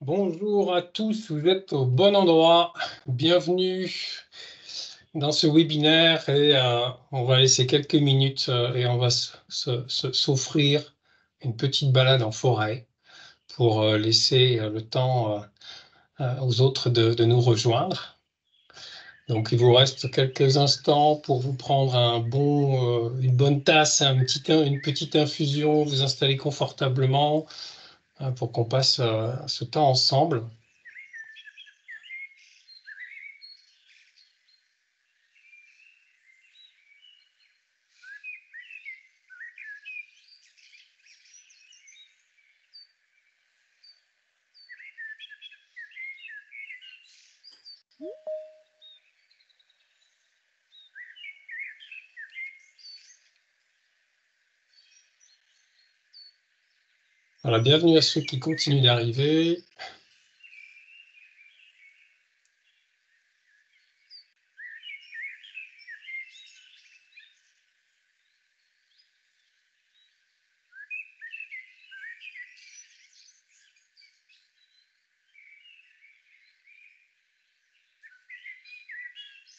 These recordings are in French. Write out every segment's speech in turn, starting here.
Bonjour à tous, vous êtes au bon endroit. Bienvenue dans ce webinaire et on va laisser quelques minutes et on va s'offrir une petite balade en forêt pour laisser le temps aux autres de nous rejoindre. Donc il vous reste quelques instants pour vous prendre une bonne tasse, une petite infusion, vous installer confortablement pour qu'on passe ce temps ensemble. Voilà, bienvenue à ceux qui continuent d'arriver.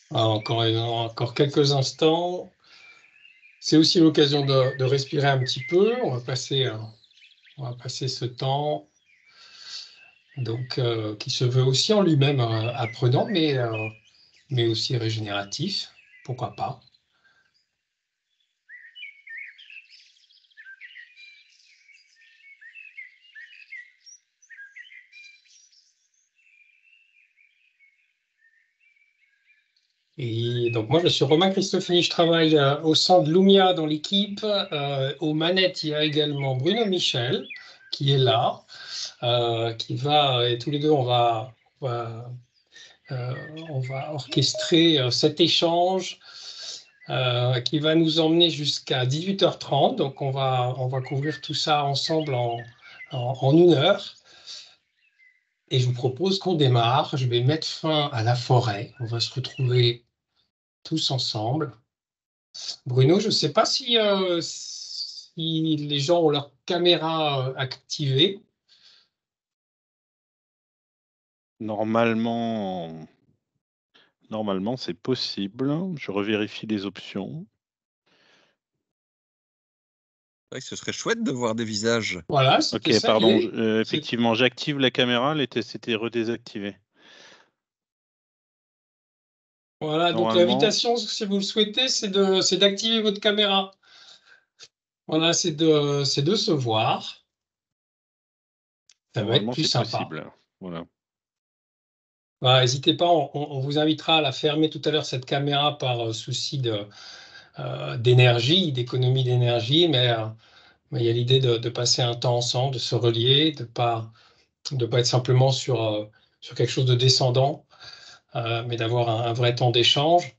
Encore quelques instants. C'est aussi l'occasion de respirer un petit peu. On va passer ce temps donc, qui se veut aussi en lui-même apprenant, mais aussi régénératif. Pourquoi pas? Et donc moi, je suis Romain Cristofini, je travaille au sein de Lumia dans l'équipe. Aux manettes, il y a également Bruno Michel qui est là, et tous les deux, on va, on va orchestrer cet échange qui va nous emmener jusqu'à 18h30. Donc on va couvrir tout ça ensemble en 1 heure. Et je vous propose qu'on démarre. Je vais mettre fin à la forêt. On va se retrouver tous ensemble. Bruno, je ne sais pas si les gens ont leur caméra activée. Normalement, c'est possible. Je revérifie les options. Ouais, ce serait chouette de voir des visages. Voilà, ok, pardon. Effectivement, j'active la caméra. C'était redésactivé. Voilà, donc l'invitation, si vous le souhaitez, c'est d'activer votre caméra. Voilà, c'est de se voir. Ça va être plus sympa. Possible. Voilà. Voilà, n'hésitez pas, on vous invitera à la fermer tout à l'heure, cette caméra, par souci d'énergie, d'économie d'énergie, mais il y a l'idée de passer un temps ensemble, de se relier, de pas être simplement sur quelque chose de descendant, mais d'avoir un vrai temps d'échange.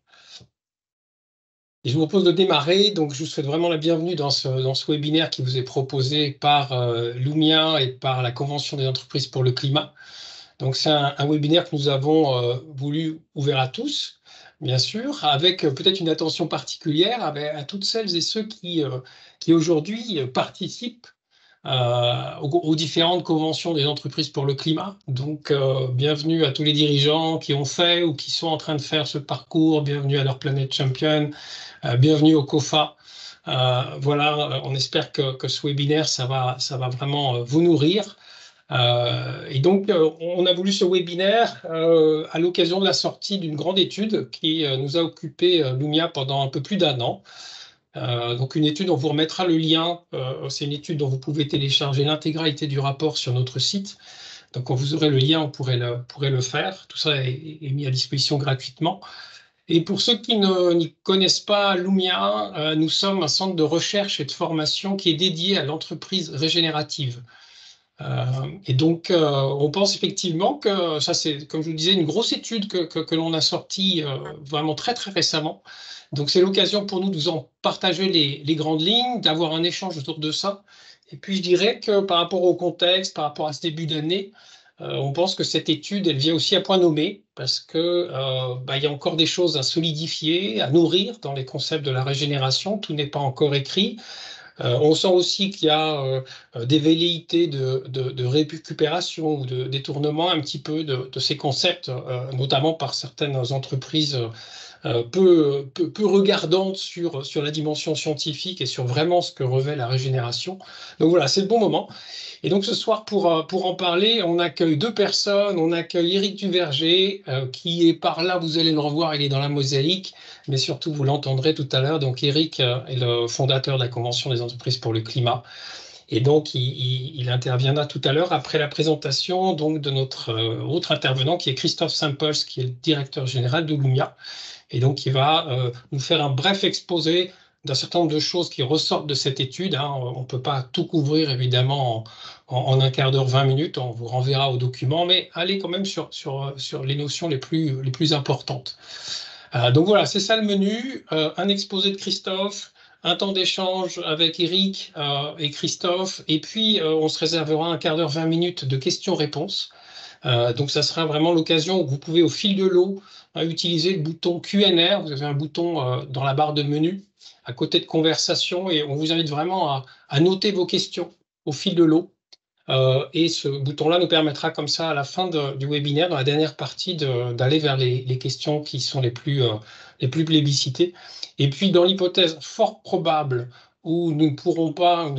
Et je vous propose de démarrer. Donc, je vous souhaite vraiment la bienvenue dans ce webinaire qui vous est proposé par Lumia et par la Convention des entreprises pour le climat. Donc, c'est un webinaire que nous avons voulu ouvert à tous, bien sûr, avec peut-être une attention particulière à toutes celles et ceux qui aujourd'hui participent aux différentes conventions des entreprises pour le climat. Donc, bienvenue à tous les dirigeants qui ont fait ou qui sont en train de faire ce parcours. Bienvenue à leur Planet Champion. Bienvenue au COFA. Voilà, on espère que ce webinaire, ça va vraiment vous nourrir. Et donc, on a voulu ce webinaire à l'occasion de la sortie d'une grande étude qui nous a occupé Lumia pendant un peu plus d'1 an. Donc, une étude, on vous remettra le lien. C'est une étude dont vous pouvez télécharger l'intégralité du rapport sur notre site. Donc, quand vous aurez le lien, on pourrait le faire. Tout ça est mis à disposition gratuitement. Et pour ceux qui n'y connaissent pas Lumia, nous sommes un centre de recherche et de formation qui est dédié à l'entreprise régénérative. Et donc, on pense effectivement que ça, c'est, comme je vous le disais, une grosse étude que l'on a sortie vraiment très, très récemment. Donc, c'est l'occasion pour nous de vous en partager les grandes lignes, d'avoir un échange autour de ça. Et puis, je dirais que par rapport au contexte, par rapport à ce début d'année, on pense que cette étude, elle vient aussi à point nommé parce que il y a encore des choses à solidifier, à nourrir dans les concepts de la régénération. Tout n'est pas encore écrit. On sent aussi qu'il y a des velléités de récupération ou de détournement un petit peu de ces concepts, notamment par certaines entreprises peu regardantes sur la dimension scientifique et sur vraiment ce que revêt la régénération. Donc voilà, c'est le bon moment. Et donc ce soir, pour en parler, on accueille deux personnes. On accueille Éric Duverger, qui est par là, vous allez le revoir, il est dans la mosaïque, mais surtout vous l'entendrez tout à l'heure. Donc Éric est le fondateur de la Convention des entreprises pour le climat. Et donc il interviendra tout à l'heure après la présentation donc, de notre autre intervenant qui est Christophe Simpels, qui est le directeur général de Lumia. Et donc il va nous faire un bref exposé d'un certain nombre de choses qui ressortent de cette étude. Hein. On ne peut pas tout couvrir, évidemment, en un quart d'heure, 20 minutes. On vous renverra au document, mais allez quand même sur les notions les plus importantes. Donc voilà, c'est ça le menu. Un exposé de Christophe, un temps d'échange avec Éric et Christophe, et puis on se réservera un quart d'heure, 20 minutes de questions-réponses. Donc ça sera vraiment l'occasion où vous pouvez, au fil de l'eau, utiliser le bouton Q&A. Vous avez un bouton dans la barre de menu à côté de conversation et on vous invite vraiment à noter vos questions au fil de l'eau. Et ce bouton-là nous permettra comme ça à la fin du webinaire, dans la dernière partie, d'aller vers les questions qui sont les plus plébiscitées. Et puis dans l'hypothèse fort probable où nos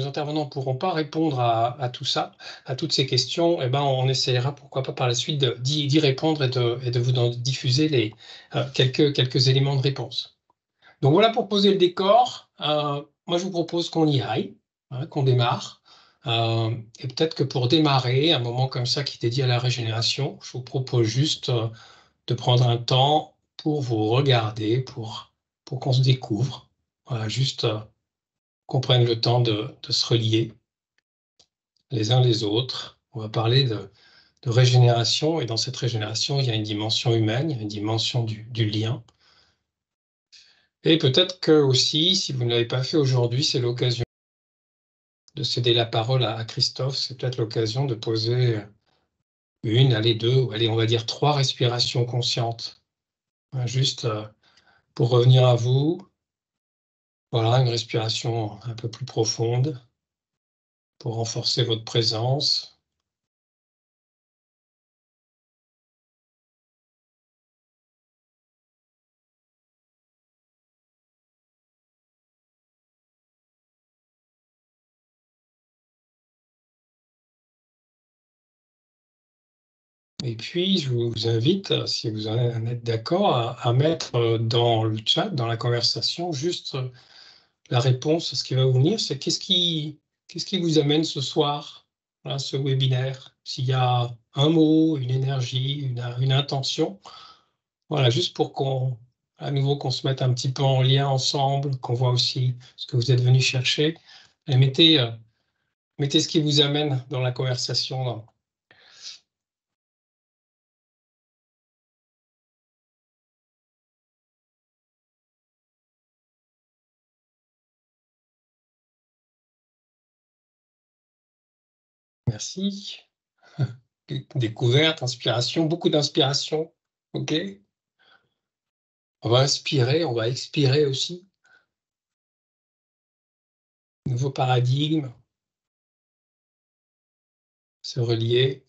intervenants ne pourront pas répondre à tout ça, à toutes ces questions, eh ben on essaiera pourquoi pas par la suite d'y répondre et de vous en diffuser quelques éléments de réponse. Donc voilà pour poser le décor. Moi je vous propose qu'on y aille, hein, qu'on démarre. Et peut-être que pour démarrer, un moment comme ça qui est dédié à la régénération, je vous propose juste de prendre un temps pour vous regarder, pour qu'on se découvre. Voilà, juste qu'on prenne le temps de se relier les uns les autres. On va parler de régénération, et dans cette régénération, il y a une dimension humaine, il y a une dimension du lien. Et peut-être que aussi, si vous ne l'avez pas fait aujourd'hui, c'est l'occasion de céder la parole à Christophe. C'est peut-être l'occasion de poser une, allez, deux, ou allez, on va dire 3 respirations conscientes. Juste pour revenir à vous. Voilà, une respiration un peu plus profonde pour renforcer votre présence. Et puis, je vous invite, si vous en êtes d'accord, à mettre dans le chat, dans la conversation, juste la réponse à ce qui va vous venir. C'est qu'est-ce qui vous amène ce soir, à ce webinaire? S'il y a un mot, une énergie, une intention. Voilà, juste pour à nouveau, qu'on se mette un petit peu en lien ensemble, qu'on voit aussi ce que vous êtes venu chercher. Et mettez ce qui vous amène dans la conversation. Merci. Découverte, inspiration, beaucoup d'inspiration. OK. On va inspirer, on va expirer aussi. Nouveau paradigme. Se relier.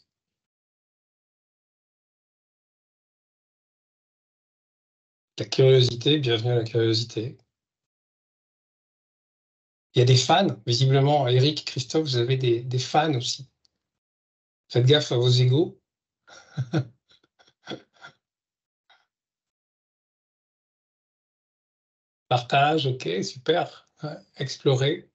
La curiosité, bienvenue à la curiosité. Il y a des fans, visiblement. Éric, Christophe, vous avez des fans aussi. Faites gaffe à vos égos. Partage, OK, super. Ouais, explorer.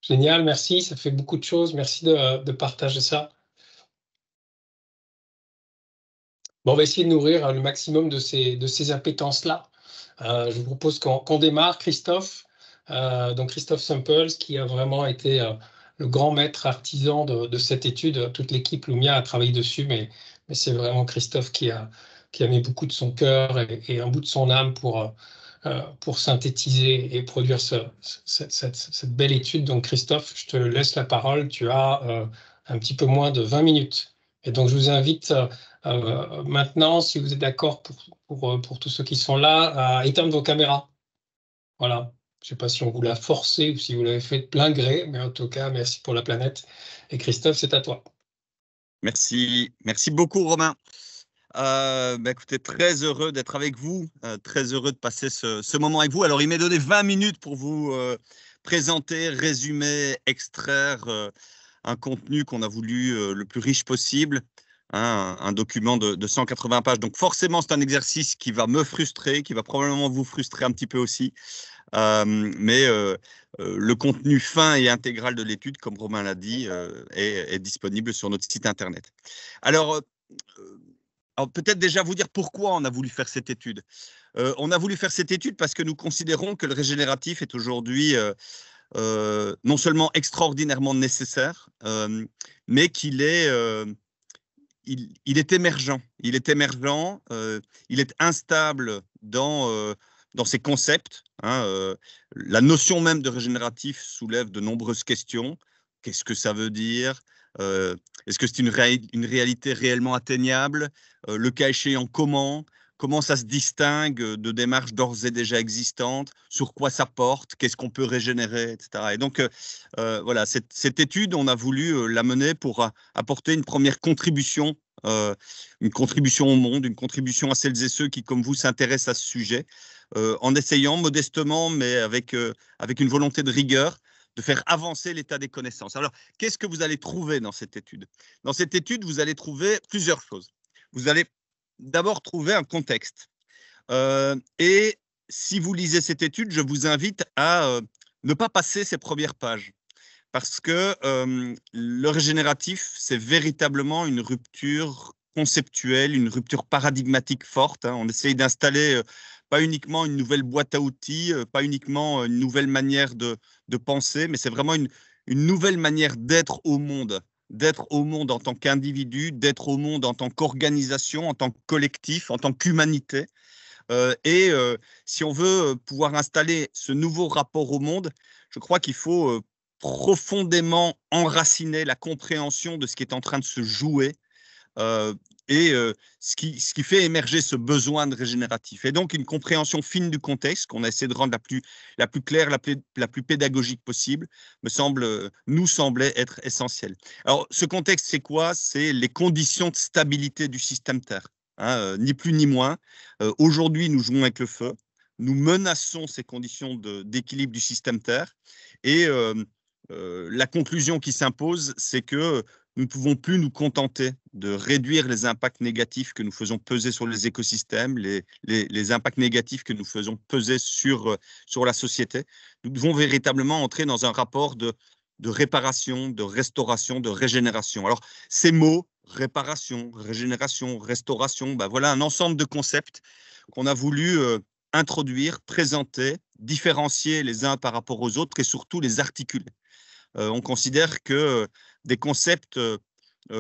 Génial, merci, ça fait beaucoup de choses. Merci de partager ça. Bon, on va essayer de nourrir le maximum de ces appétences-là. Je vous propose qu'on démarre, Christophe. Donc Christophe Simpels, qui a vraiment été le grand maître artisan de cette étude. Toute l'équipe Lumia a travaillé dessus, mais c'est vraiment Christophe qui a mis beaucoup de son cœur et un bout de son âme pour synthétiser et produire cette belle étude. Donc Christophe, je te laisse la parole. Tu as un petit peu moins de 20 minutes. Et donc je vous invite Maintenant, si vous êtes d'accord pour tous ceux qui sont là, à éteindre vos caméras. Voilà. Je ne sais pas si on vous l'a forcé ou si vous l'avez fait de plein gré, mais en tout cas, merci pour la planète. Et Christophe, c'est à toi. Merci beaucoup Romain. Écoutez, très heureux d'être avec vous, très heureux de passer ce moment avec vous. Alors, il m'est donné 20 minutes pour vous présenter, résumer, extraire un contenu qu'on a voulu le plus riche possible, hein, un document de 180 pages. Donc, forcément, c'est un exercice qui va me frustrer, qui va probablement vous frustrer un petit peu aussi. Le contenu fin et intégral de l'étude, comme Romain l'a dit, est disponible sur notre site Internet. Alors peut-être déjà vous dire pourquoi on a voulu faire cette étude. On a voulu faire cette étude parce que nous considérons que le régénératif est aujourd'hui non seulement extraordinairement nécessaire, mais qu'il est, il est émergent. Il est émergent, il est instable dans ses concepts. Hein, la notion même de régénératif soulève de nombreuses questions. Qu'est-ce que ça veut dire? Est-ce que c'est une réalité réellement atteignable? Le cas échéant, comment ça se distingue de démarches d'ores et déjà existantes? Sur quoi ça porte? Qu'est-ce qu'on peut régénérer, etc. Et donc, voilà, cette étude, on a voulu la mener pour apporter une première contribution, une contribution au monde, une contribution à celles et ceux qui, comme vous, s'intéressent à ce sujet, en essayant modestement, mais avec une volonté de rigueur, de faire avancer l'état des connaissances. Alors, qu'est-ce que vous allez trouver dans cette étude? Dans cette étude, vous allez trouver plusieurs choses. Vous allez d'abord trouver un contexte. Et si vous lisez cette étude, je vous invite à ne pas passer ces premières pages. Parce que le régénératif, c'est véritablement une rupture conceptuelle, une rupture paradigmatique forte. Hein. On essaye d'installer pas uniquement une nouvelle boîte à outils, pas uniquement une nouvelle manière de penser, mais c'est vraiment une nouvelle manière d'être au monde en tant qu'individu, d'être au monde en tant qu'organisation, en tant que collectif, en tant qu'humanité. Si on veut pouvoir installer ce nouveau rapport au monde, je crois qu'il faut profondément enraciner la compréhension de ce qui est en train de se jouer ce qui fait émerger ce besoin de régénératif. Et donc, une compréhension fine du contexte qu'on a essayé de rendre la plus claire, la plus pédagogique possible, nous semblait être essentiel. Alors, ce contexte, c'est quoi? C'est les conditions de stabilité du système Terre. Hein, ni plus ni moins. Aujourd'hui, nous jouons avec le feu. Nous menaçons ces conditions d'équilibre du système Terre. Et la conclusion qui s'impose, c'est que nous ne pouvons plus nous contenter de réduire les impacts négatifs que nous faisons peser sur les écosystèmes, les impacts négatifs que nous faisons peser sur la société. Nous devons véritablement entrer dans un rapport de réparation, de restauration, de régénération. Alors, ces mots, réparation, régénération, restauration, voilà un ensemble de concepts qu'on a voulu introduire, présenter, différencier les uns par rapport aux autres et surtout les articuler. On considère que des concepts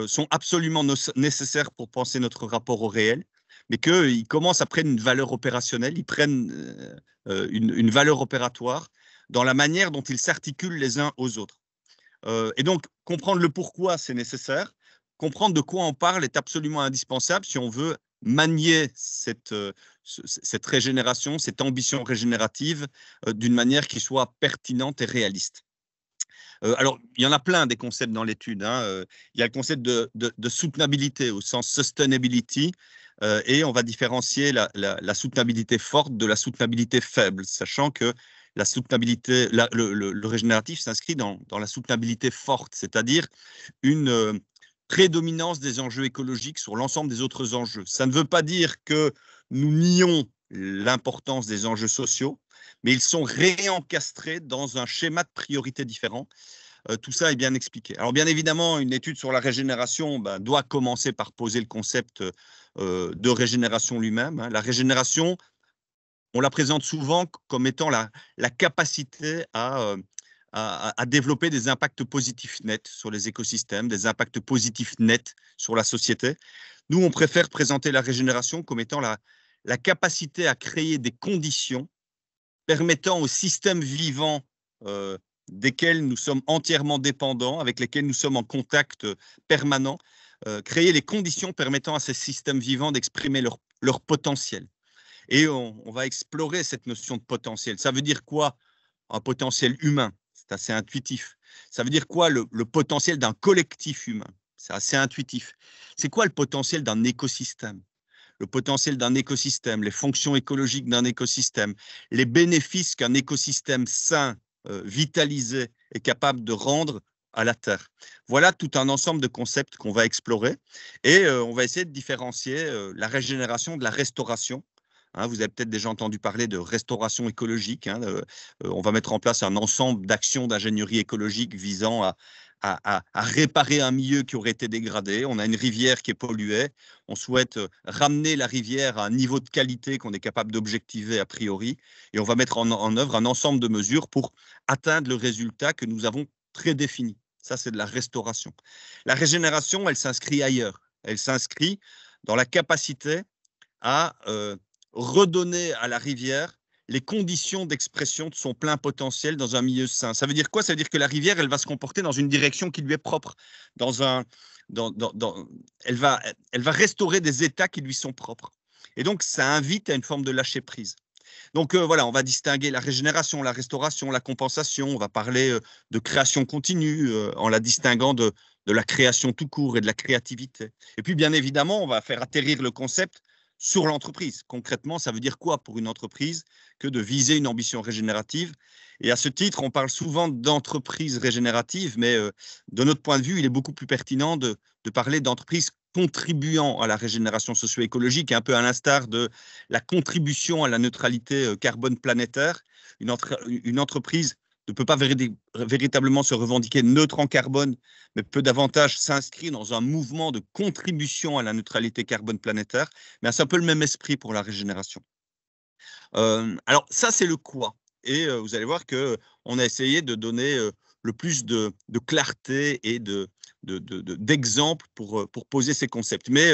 sont absolument nécessaires pour penser notre rapport au réel, mais qu'ils commencent à prendre une valeur opérationnelle, ils prennent une valeur opératoire dans la manière dont ils s'articulent les uns aux autres. Et donc, comprendre le pourquoi, c'est nécessaire. Comprendre de quoi on parle est absolument indispensable si on veut manier cette régénération, cette ambition régénérative d'une manière qui soit pertinente et réaliste. Alors, il y en a plein des concepts dans l'étude. Hein. Il y a le concept de soutenabilité au sens sustainability, et on va différencier la soutenabilité forte de la soutenabilité faible, sachant que la soutenabilité, le régénératif s'inscrit dans la soutenabilité forte, c'est-à-dire une prédominance des enjeux écologiques sur l'ensemble des autres enjeux. Ça ne veut pas dire que nous nions l'importance des enjeux sociaux, mais ils sont réencastrés dans un schéma de priorité différent. Tout ça est bien expliqué. Alors, bien évidemment, une étude sur la régénération doit commencer par poser le concept de régénération lui-même. Hein. La régénération, on la présente souvent comme étant la capacité à développer des impacts positifs nets sur les écosystèmes, des impacts positifs nets sur la société. Nous, on préfère présenter la régénération comme étant la capacité à créer des conditions permettant aux systèmes vivants desquels nous sommes entièrement dépendants, avec lesquels nous sommes en contact permanent, créer les conditions permettant à ces systèmes vivants d'exprimer leur potentiel. Et on va explorer cette notion de potentiel. Ça veut dire quoi, un potentiel humain? C'est assez intuitif. Ça veut dire quoi, le potentiel d'un collectif humain? C'est assez intuitif. C'est quoi le potentiel d'un écosystème? Le potentiel d'un écosystème, les fonctions écologiques d'un écosystème, les bénéfices qu'un écosystème sain, vitalisé, est capable de rendre à la Terre. Voilà tout un ensemble de concepts qu'on va explorer et on va essayer de différencier la régénération de la restauration. Hein, vous avez peut-être déjà entendu parler de restauration écologique. Hein, on va mettre en place un ensemble d'actions d'ingénierie écologique visant à réparer un milieu qui aurait été dégradé. On a une rivière qui est polluée. On souhaite ramener la rivière à un niveau de qualité qu'on est capable d'objectiver a priori. Et on va mettre en œuvre un ensemble de mesures pour atteindre le résultat que nous avons prédéfini. Ça, c'est de la restauration. La régénération, elle s'inscrit ailleurs. Elle s'inscrit dans la capacité à redonner à la rivière les conditions d'expression de son plein potentiel dans un milieu sain. Ça veut dire quoi? Ça veut dire que la rivière, elle va se comporter dans une direction qui lui est propre. Elle va restaurer des états qui lui sont propres. Et donc, ça invite à une forme de lâcher prise. Donc voilà, on va distinguer la régénération, la restauration, la compensation. On va parler de création continue en la distinguant de la création tout court et de la créativité. Et puis, bien évidemment, on va faire atterrir le concept sur l'entreprise. Concrètement, ça veut dire quoi pour une entreprise que de viser une ambition régénérative? Et à ce titre, on parle souvent d'entreprise régénérative, mais de notre point de vue, il est beaucoup plus pertinent de parler d'entreprise contribuant à la régénération socio-écologique, un peu à l'instar de la contribution à la neutralité carbone planétaire. Une entreprise ne peut pas véritablement se revendiquer neutre en carbone, mais peut davantage s'inscrire dans un mouvement de contribution à la neutralité carbone planétaire. Mais c'est un peu le même esprit pour la régénération. Alors ça, c'est le quoi. Et vous allez voir qu'on a essayé de donner le plus de clarté et d'exemples pour poser ces concepts. Mais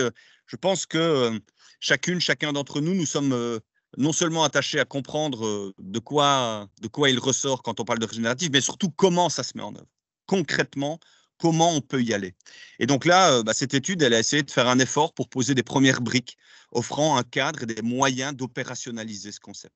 je pense que chacun d'entre nous, nous sommes non seulement attachés à comprendre de quoi il ressort quand on parle de régénératif, mais surtout comment ça se met en œuvre. Concrètement, comment on peut y aller. Et donc là, cette étude, elle a essayé de faire un effort pour poser des premières briques, offrant un cadre et des moyens d'opérationnaliser ce concept.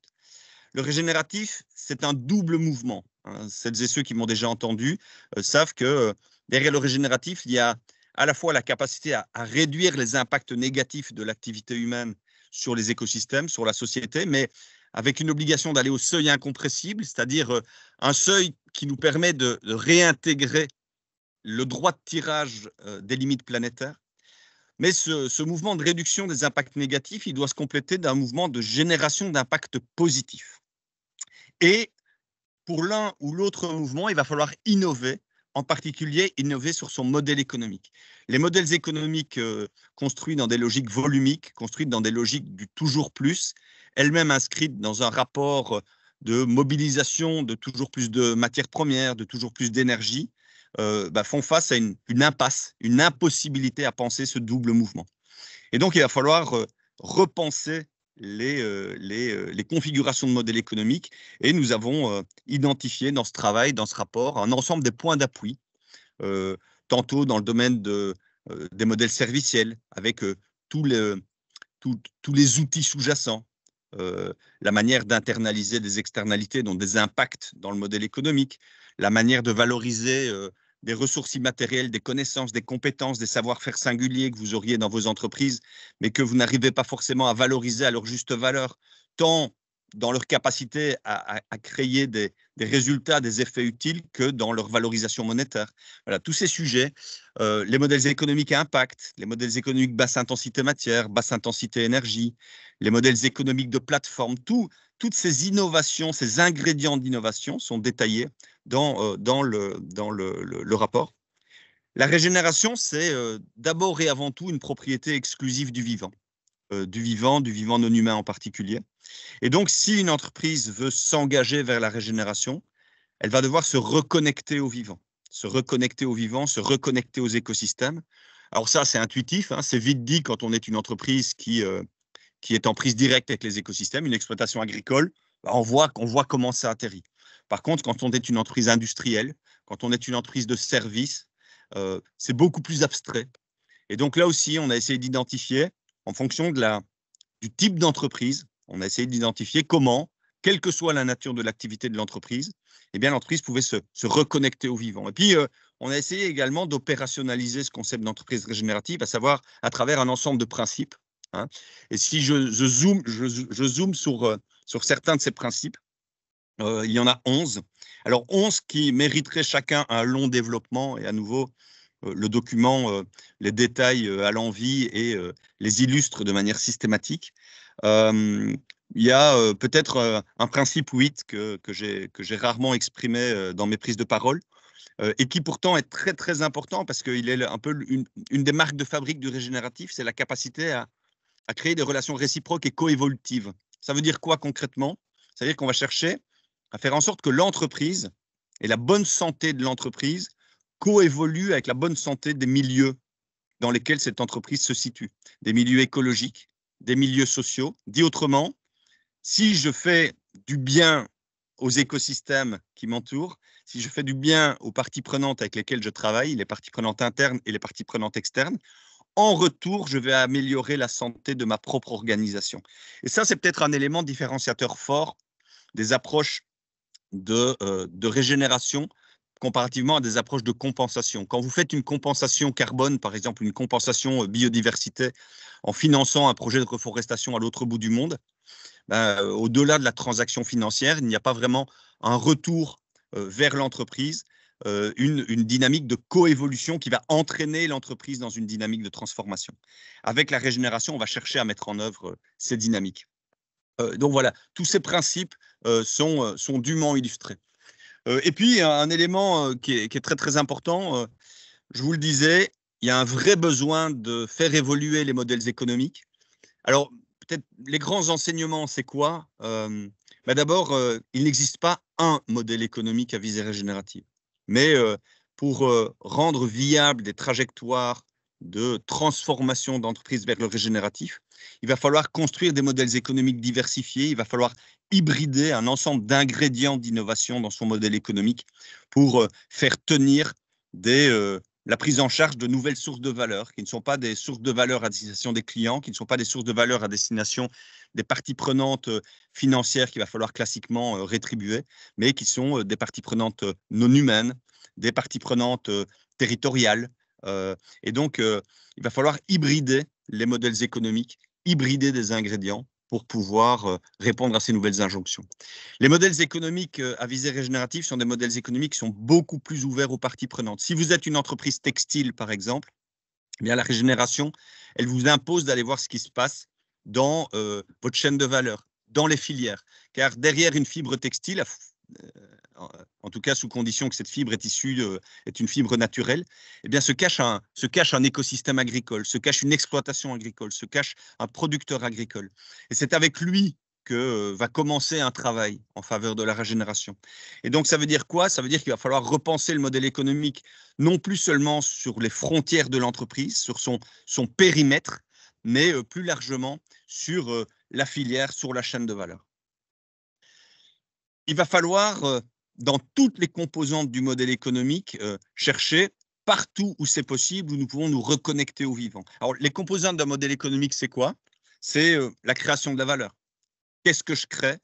Le régénératif, c'est un double mouvement. Hein. Celles et ceux qui m'ont déjà entendu savent que derrière le régénératif, il y a à la fois la capacité à réduire les impacts négatifs de l'activité humaine sur les écosystèmes, sur la société, mais avec une obligation d'aller au seuil incompressible, c'est-à-dire un seuil qui nous permet de réintégrer le droit de tirage des limites planétaires. Mais ce mouvement de réduction des impacts négatifs, il doit se compléter d'un mouvement de génération d'impacts positifs. Et pour l'un ou l'autre mouvement, il va falloir innover, en particulier innover sur son modèle économique. Les modèles économiques construits dans des logiques volumiques, construites dans des logiques du toujours plus, elles-mêmes inscrites dans un rapport de mobilisation de toujours plus de matières premières, de toujours plus d'énergie, font face à une impasse, une impossibilité à penser ce double mouvement. Et donc, il va falloir repenser les configurations de modèles économiques et nous avons identifié dans ce travail, dans ce rapport, un ensemble de points d'appui, tantôt dans le domaine des modèles serviciels avec tous les outils sous-jacents, la manière d'internaliser des externalités, donc des impacts dans le modèle économique, la manière de valoriser des ressources immatérielles, des connaissances, des compétences, des savoir-faire singuliers que vous auriez dans vos entreprises, mais que vous n'arrivez pas forcément à valoriser à leur juste valeur, tant dans leur capacité à créer des résultats, des effets utiles, que dans leur valorisation monétaire. Voilà, tous ces sujets, les modèles économiques à impact, les modèles économiques basse intensité matière, basse intensité énergie, les modèles économiques de plateforme, toutes ces innovations, ces ingrédients d'innovation sont détaillés dans le rapport. La régénération, c'est d'abord et avant tout une propriété exclusive du vivant non humain en particulier. Et donc, si une entreprise veut s'engager vers la régénération, elle va devoir se reconnecter au vivant, se reconnecter aux écosystèmes. Alors ça, c'est intuitif, hein, c'est vite dit quand on est une entreprise qui est en prise directe avec les écosystèmes, une exploitation agricole, on voit comment ça atterrit. Par contre, quand on est une entreprise industrielle, quand on est une entreprise de service, c'est beaucoup plus abstrait. Et donc là aussi, on a essayé d'identifier, en fonction du type d'entreprise, on a essayé d'identifier comment, quelle que soit la nature de l'activité de l'entreprise, eh bien l'entreprise pouvait se reconnecter au vivant. Et puis, on a essayé également d'opérationnaliser ce concept d'entreprise régénérative, à savoir à travers un ensemble de principes. Hein. Et si je zoome sur certains de ces principes, il y en a 11. Alors 11 qui mériteraient chacun un long développement, et à nouveau, le document les détaille à l'envi et les illustre de manière systématique. Il y a peut-être un principe 8 que j'ai rarement exprimé dans mes prises de parole, et qui pourtant est très très important parce qu'il est un peu une des marques de fabrique du régénératif, c'est la capacité à créer des relations réciproques et coévolutives. Ça veut dire quoi concrètement? Ça veut dire qu'on va chercher à faire en sorte que l'entreprise et la bonne santé de l'entreprise coévoluent avec la bonne santé des milieux dans lesquels cette entreprise se situe, des milieux écologiques, des milieux sociaux. Dit autrement, si je fais du bien aux écosystèmes qui m'entourent, si je fais du bien aux parties prenantes avec lesquelles je travaille, les parties prenantes internes et les parties prenantes externes, en retour, je vais améliorer la santé de ma propre organisation. Et ça, c'est peut-être un élément différenciateur fort des approches de régénération comparativement à des approches de compensation. Quand vous faites une compensation carbone, par exemple une compensation biodiversité, en finançant un projet de reforestation à l'autre bout du monde, au-delà de la transaction financière, il n'y a pas vraiment un retour vers l'entreprise, une dynamique de coévolution qui va entraîner l'entreprise dans une dynamique de transformation. Avec la régénération, on va chercher à mettre en œuvre ces dynamiques. Donc voilà, tous ces principes sont dûment illustrés. Et puis, un élément qui est très très important, je vous le disais, il y a un vrai besoin de faire évoluer les modèles économiques. Alors, peut-être les grands enseignements, c'est quoi? D'abord, il n'existe pas un modèle économique à visée régénérative. Mais pour rendre viables des trajectoires de transformation d'entreprises vers le régénératif, il va falloir construire des modèles économiques diversifiés, il va falloir hybrider un ensemble d'ingrédients d'innovation dans son modèle économique pour faire tenir la prise en charge de nouvelles sources de valeur, qui ne sont pas des sources de valeur à destination des clients, qui ne sont pas des sources de valeur à destination des parties prenantes financières qu'il va falloir classiquement rétribuer, mais qui sont des parties prenantes non humaines, des parties prenantes territoriales. Et donc, il va falloir hybrider les modèles économiques, hybrider des ingrédients pour pouvoir répondre à ces nouvelles injonctions. Les modèles économiques à visée régénérative sont des modèles économiques qui sont beaucoup plus ouverts aux parties prenantes. Si vous êtes une entreprise textile, par exemple, eh bien, la régénération, elle vous impose d'aller voir ce qui se passe dans votre chaîne de valeur, dans les filières. Car derrière une fibre textile, en tout cas sous condition que cette fibre est une fibre naturelle, eh bien, se cache un écosystème agricole, se cache une exploitation agricole, se cache un producteur agricole. Et c'est avec lui que va commencer un travail en faveur de la régénération. Et donc, ça veut dire quoi? Ça veut dire qu'il va falloir repenser le modèle économique, non plus seulement sur les frontières de l'entreprise, sur son périmètre, mais plus largement sur la filière, sur la chaîne de valeur. Il va falloir, dans toutes les composantes du modèle économique, chercher partout où c'est possible, où nous pouvons nous reconnecter au vivant. Alors, les composantes d'un modèle économique, c'est quoi? C'est la création de la valeur. Qu'est-ce que je crée?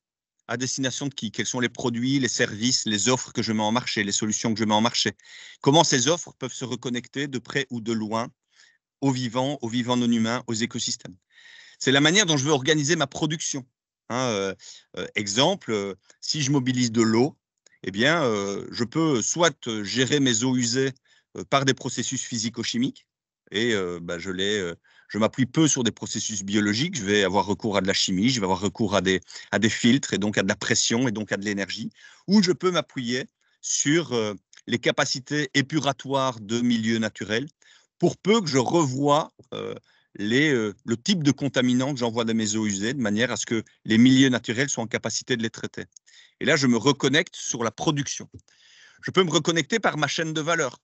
À destination de qui? Quels sont les produits, les services, les offres que je mets en marché, les solutions que je mets en marché? Comment ces offres peuvent se reconnecter de près ou de loin aux vivants non humains, aux écosystèmes? C'est la manière dont je veux organiser ma production. Exemple, si je mobilise de l'eau, eh bien, je peux soit gérer mes eaux usées par des processus physico-chimiques, et je m'appuie peu sur des processus biologiques, je vais avoir recours à de la chimie, je vais avoir recours à des filtres, et donc à de la pression, et donc à de l'énergie, ou je peux m'appuyer sur les capacités épuratoires de milieux naturels, pour peu que je revoie le type de contaminants que j'envoie dans mes eaux usées, de manière à ce que les milieux naturels soient en capacité de les traiter. Et là, je me reconnecte sur la production. Je peux me reconnecter par ma chaîne de valeur.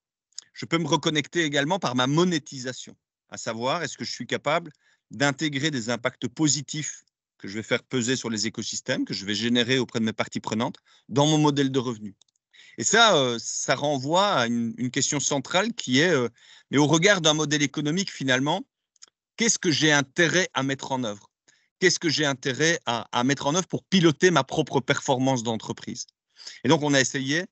Je peux me reconnecter également par ma monétisation, à savoir, est-ce que je suis capable d'intégrer des impacts positifs que je vais faire peser sur les écosystèmes, que je vais générer auprès de mes parties prenantes, dans mon modèle de revenus. Et ça renvoie à une question centrale qui est, mais au regard d'un modèle économique, finalement, qu'est-ce que j'ai intérêt à mettre en œuvre? Qu'est-ce que j'ai intérêt à mettre en œuvre pour piloter ma propre performance d'entreprise? Et donc, on a essayé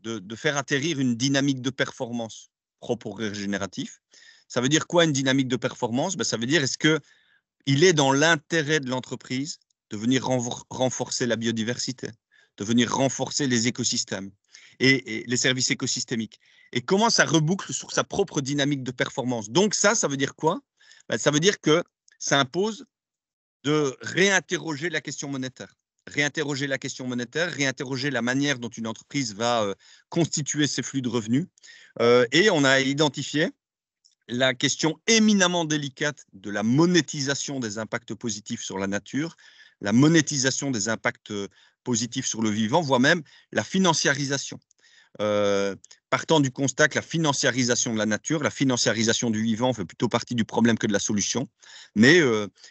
de faire atterrir une dynamique de performance propre au régénératif. Ça veut dire quoi une dynamique de performance? Ça veut dire, est-ce qu'il est dans l'intérêt de l'entreprise de venir renforcer la biodiversité, de venir renforcer les écosystèmes et les services écosystémiques? Et comment ça reboucle sur sa propre dynamique de performance? Donc ça veut dire quoi? Ça veut dire que ça impose de réinterroger la question monétaire. Réinterroger la question monétaire, réinterroger la manière dont une entreprise va constituer ses flux de revenus. Et on a identifié la question éminemment délicate de la monétisation des impacts positifs sur la nature, la monétisation des impacts positifs sur le vivant, voire même la financiarisation. Partant du constat que la financiarisation de la nature, la financiarisation du vivant fait plutôt partie du problème que de la solution, mais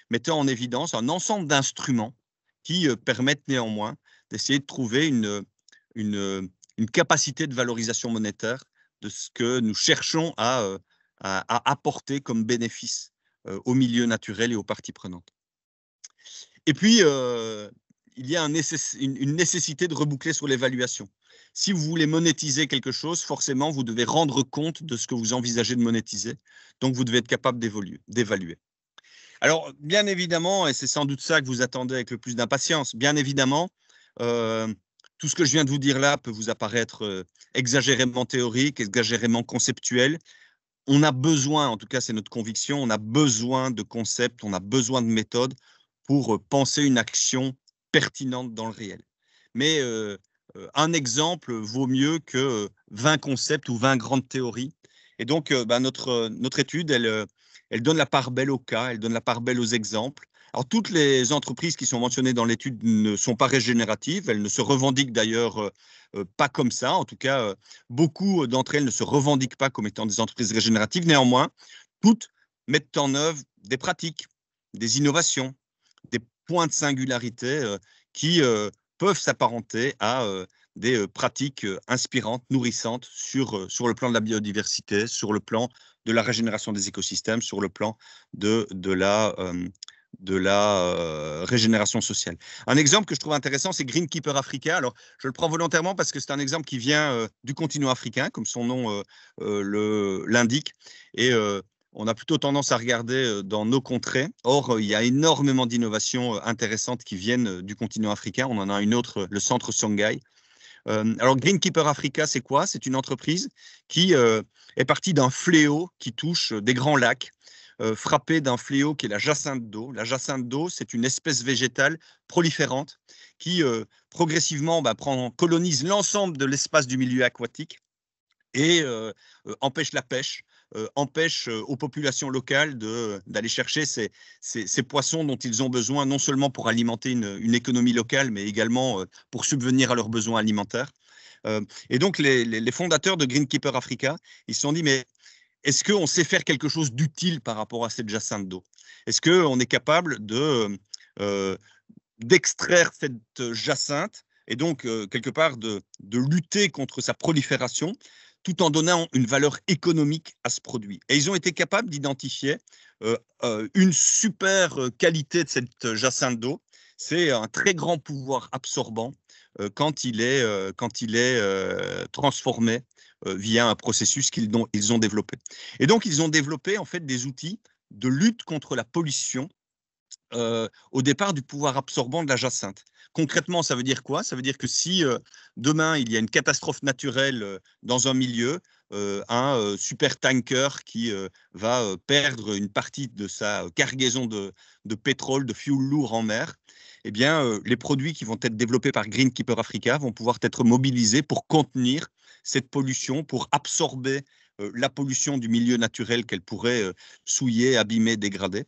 mettant en évidence un ensemble d'instruments qui permettent néanmoins d'essayer de trouver une capacité de valorisation monétaire de ce que nous cherchons à apporter comme bénéfice au milieu naturel et aux parties prenantes. Et puis, il y a une nécessité de reboucler sur l'évaluation. Si vous voulez monétiser quelque chose, forcément, vous devez rendre compte de ce que vous envisagez de monétiser. Donc, vous devez être capable d'évaluer. Alors, bien évidemment, et c'est sans doute ça que vous attendez avec le plus d'impatience, bien évidemment, tout ce que je viens de vous dire là peut vous apparaître exagérément théorique, exagérément conceptuel. On a besoin, en tout cas c'est notre conviction, on a besoin de concepts, on a besoin de méthodes pour penser une action pertinente dans le réel. Mais un exemple vaut mieux que 20 concepts ou 20 grandes théories. Et donc, notre étude, elle donne la part belle aux cas, elle donne la part belle aux exemples. Alors, toutes les entreprises qui sont mentionnées dans l'étude ne sont pas régénératives, elles ne se revendiquent d'ailleurs pas comme ça. En tout cas, beaucoup d'entre elles ne se revendiquent pas comme étant des entreprises régénératives. Néanmoins, toutes mettent en œuvre des pratiques, des innovations, des points de singularité qui peuvent s'apparenter à des pratiques inspirantes, nourrissantes sur le plan de la biodiversité, sur le plan de la régénération des écosystèmes, sur le plan de la régénération sociale. Un exemple que je trouve intéressant, c'est Greenkeeper Africa. Alors, je le prends volontairement parce que c'est un exemple qui vient du continent africain, comme son nom l'indique. Et on a plutôt tendance à regarder dans nos contrées. Or, il y a énormément d'innovations intéressantes qui viennent du continent africain. On en a une autre, le centre Songhai. Alors, Greenkeeper Africa, c'est quoi? C'est une entreprise qui est partie d'un fléau qui touche des grands lacs, frappé d'un fléau qui est la jacinthe d'eau. La jacinthe d'eau, c'est une espèce végétale proliférante qui progressivement colonise l'ensemble de l'espace du milieu aquatique et empêche la pêche, empêche aux populations locales d'aller chercher ces poissons dont ils ont besoin, non seulement pour alimenter une économie locale, mais également pour subvenir à leurs besoins alimentaires. Et donc, les fondateurs de Greenkeeper Africa, ils se sont dit, mais est-ce qu'on sait faire quelque chose d'utile par rapport à cette jacinthe d'eau? Est-ce qu'on est capable d'extraire cette jacinthe et donc, quelque part, de lutter contre sa prolifération tout en donnant une valeur économique à ce produit? Et ils ont été capables d'identifier une super qualité de cette jacinthe d'eau. C'est un très grand pouvoir absorbant quand il est transformé via un processus qu'ils ont développé. Et donc, ils ont développé en fait des outils de lutte contre la pollution au départ du pouvoir absorbant de la jacinthe. Concrètement, ça veut dire quoi? Ça veut dire que si demain, il y a une catastrophe naturelle dans un milieu, un super tanker qui va perdre une partie de sa cargaison de pétrole, de fuel lourd en mer, eh bien, les produits qui vont être développés par Greenkeeper Africa vont pouvoir être mobilisés pour contenir cette pollution, pour absorber la pollution du milieu naturel qu'elle pourrait souiller, abîmer, dégrader.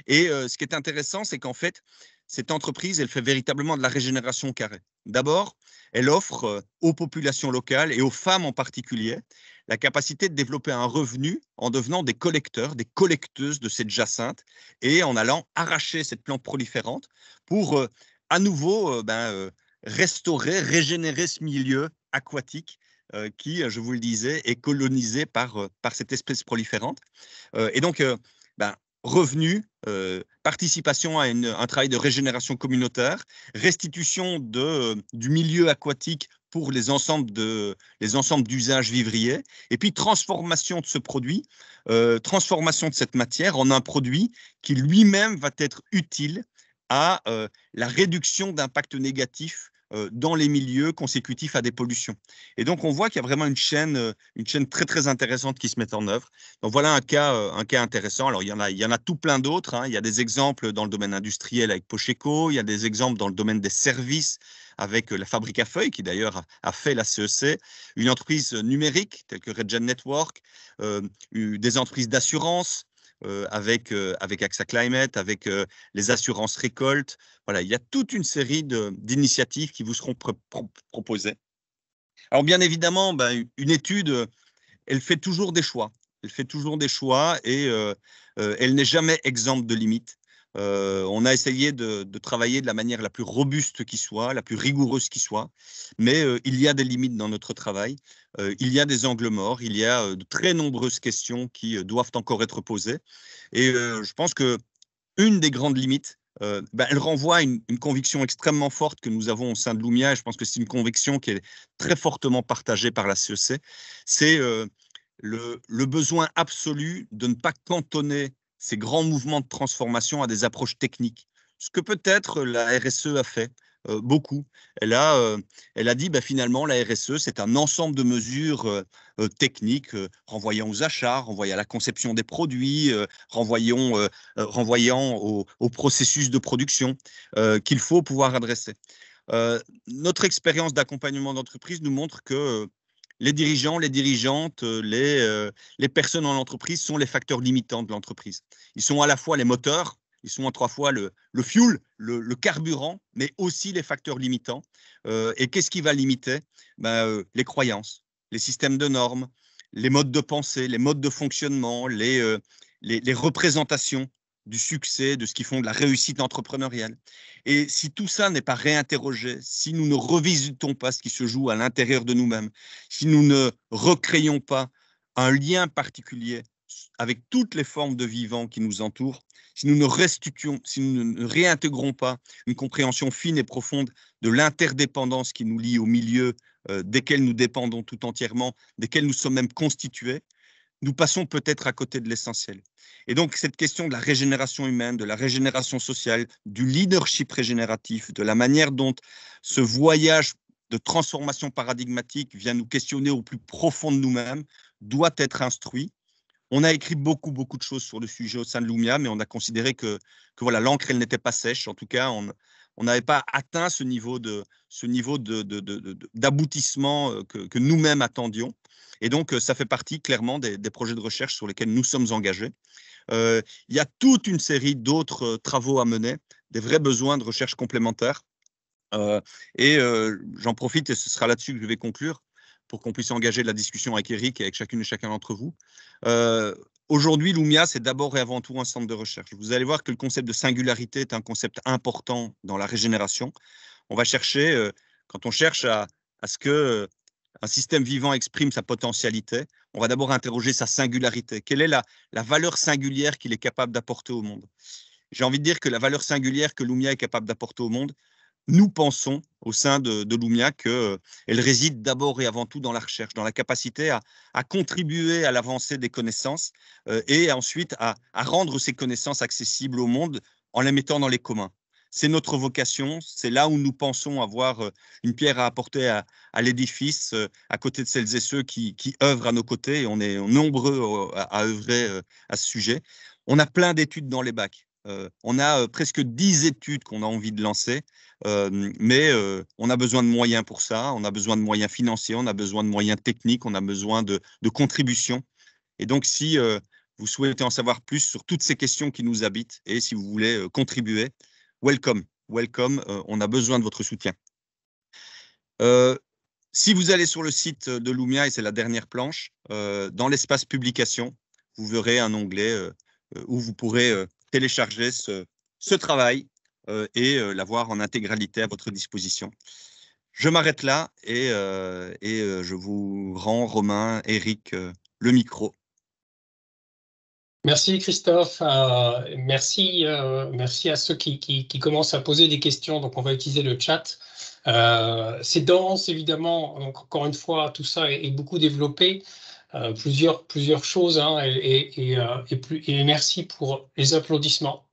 Et ce qui est intéressant, c'est qu'en fait, cette entreprise, elle fait véritablement de la régénération carrée. D'abord, elle offre aux populations locales et aux femmes en particulier la capacité de développer un revenu en devenant des collecteurs, des collecteuses de cette jacinthe et en allant arracher cette plante proliférante pour à nouveau restaurer, régénérer ce milieu aquatique qui, je vous le disais, est colonisé par cette espèce proliférante. Et donc, revenus, participation à un travail de régénération communautaire, restitution du milieu aquatique pour les ensembles d'usages vivriers, et puis transformation de ce produit, transformation de cette matière en un produit qui lui-même va être utile à la réduction d'impact négatif dans les milieux consécutifs à des pollutions. Et donc, on voit qu'il y a vraiment une chaîne très, très intéressante qui se met en œuvre. Donc, voilà un cas intéressant. Alors, il y en a tout plein d'autres, hein. Il y a des exemples dans le domaine industriel avec Pocheco, il y a des exemples dans le domaine des services avec la Fabrique à Feuilles, qui d'ailleurs a fait la CEC, une entreprise numérique telle que Regen Network, des entreprises d'assurance, avec AXA Climate, avec les assurances récoltes. Voilà, il y a toute une série d'initiatives qui vous seront proposées. Alors, bien évidemment, une étude, elle fait toujours des choix. Elle fait toujours des choix et elle n'est jamais exempte de limites. On a essayé de travailler de la manière la plus robuste qui soit, la plus rigoureuse qui soit, mais il y a des limites dans notre travail, il y a des angles morts, il y a de très nombreuses questions qui doivent encore être posées. Et je pense qu'une des grandes limites, elle renvoie à une conviction extrêmement forte que nous avons au sein de Lumia, et je pense que c'est une conviction qui est très fortement partagée par la CEC, c'est le besoin absolu de ne pas cantonner ces grands mouvements de transformation à des approches techniques. Ce que peut-être la RSE a fait beaucoup. Elle a dit finalement la RSE, c'est un ensemble de mesures techniques renvoyant aux achats, renvoyant à la conception des produits, renvoyant au processus de production qu'il faut pouvoir adresser. Notre expérience d'accompagnement d'entreprise nous montre que les dirigeants, les dirigeantes, les personnes en entreprise sont les facteurs limitants de l'entreprise. Ils sont à la fois les moteurs, ils sont à trois fois le fuel, le carburant, mais aussi les facteurs limitants. Et qu'est-ce qui va limiter? Les croyances, les systèmes de normes, les modes de pensée, les modes de fonctionnement, les représentations du succès, de ce qui font de la réussite entrepreneuriale. Et si tout ça n'est pas réinterrogé, si nous ne revisitons pas ce qui se joue à l'intérieur de nous-mêmes, si nous ne recréons pas un lien particulier avec toutes les formes de vivants qui nous entourent, si nous ne réintégrons pas une compréhension fine et profonde de l'interdépendance qui nous lie aux milieux desquels nous dépendons tout entièrement, desquels nous sommes même constitués, nous passons peut-être à côté de l'essentiel. Et donc, cette question de la régénération humaine, de la régénération sociale, du leadership régénératif, de la manière dont ce voyage de transformation paradigmatique vient nous questionner au plus profond de nous-mêmes, doit être instruit. On a écrit beaucoup de choses sur le sujet au sein de Lumia, mais on a considéré que voilà, l'encre, elle n'était pas sèche. En tout cas, on n'avait pas atteint ce niveau d'aboutissement que nous-mêmes attendions. Et donc, ça fait partie clairement des projets de recherche sur lesquels nous sommes engagés. Il y a toute une série d'autres travaux à mener, des vrais besoins de recherche complémentaires. J'en profite, et ce sera là-dessus que je vais conclure, pour qu'on puisse engager la discussion avec Eric et avec chacune et chacun d'entre vous. Aujourd'hui, Lumia, c'est d'abord et avant tout un centre de recherche. Vous allez voir que le concept de singularité est un concept important dans la régénération. On va chercher, quand on cherche à ce que un système vivant exprime sa potentialité, on va d'abord interroger sa singularité. Quelle est la valeur singulière qu'il est capable d'apporter au monde? J'ai envie de dire que la valeur singulière que Lumia est capable d'apporter au monde, nous pensons au sein de Lumia qu'elle réside d'abord et avant tout dans la recherche, dans la capacité à contribuer à l'avancée des connaissances et ensuite à rendre ces connaissances accessibles au monde en les mettant dans les communs. C'est notre vocation, c'est là où nous pensons avoir une pierre à apporter à l'édifice, à côté de celles et ceux qui œuvrent à nos côtés, et on est nombreux à œuvrer à ce sujet. On a plein d'études dans les bacs. On a presque 10 études qu'on a envie de lancer, mais on a besoin de moyens pour ça, on a besoin de moyens financiers, on a besoin de moyens techniques, on a besoin de contributions. Et donc, si vous souhaitez en savoir plus sur toutes ces questions qui nous habitent et si vous voulez contribuer, welcome, on a besoin de votre soutien. Si vous allez sur le site de Lumia, et c'est la dernière planche, dans l'espace publication, vous verrez un onglet où vous pourrez télécharger ce travail et l'avoir en intégralité à votre disposition. Je m'arrête là et je vous rends, Romain, Eric, le micro. Merci Christophe, merci à ceux qui commencent à poser des questions. Donc on va utiliser le chat. C'est dense évidemment. Donc, encore une fois, tout ça est beaucoup développé. Plusieurs choses, hein, et merci pour les applaudissements.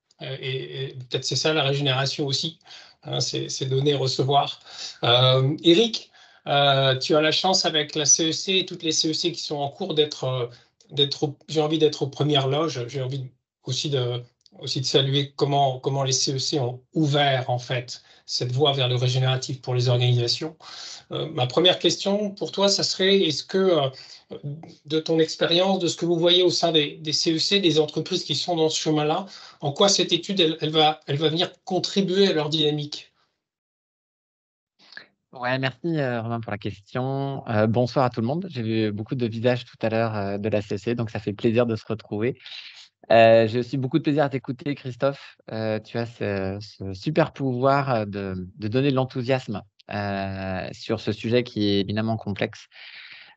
Et peut-être c'est ça la régénération aussi, hein, c'est donner et recevoir. Eric, tu as la chance avec la CEC et toutes les CEC qui sont en cours j'ai envie d'être aux premières loges. J'ai envie aussi de saluer comment les CEC ont ouvert en fait cette voie vers le régénératif pour les organisations. Ma première question pour toi, ça serait, est-ce que de ton expérience, de ce que vous voyez au sein des CEC, des entreprises qui sont dans ce chemin-là, en quoi cette étude elle va venir contribuer à leur dynamique? Ouais, merci Romain pour la question. Bonsoir à tout le monde. J'ai vu beaucoup de visages tout à l'heure de la CEC, donc ça fait plaisir de se retrouver. J'ai aussi beaucoup de plaisir à t'écouter, Christophe. Tu as ce super pouvoir de donner de l'enthousiasme sur ce sujet qui est éminemment complexe.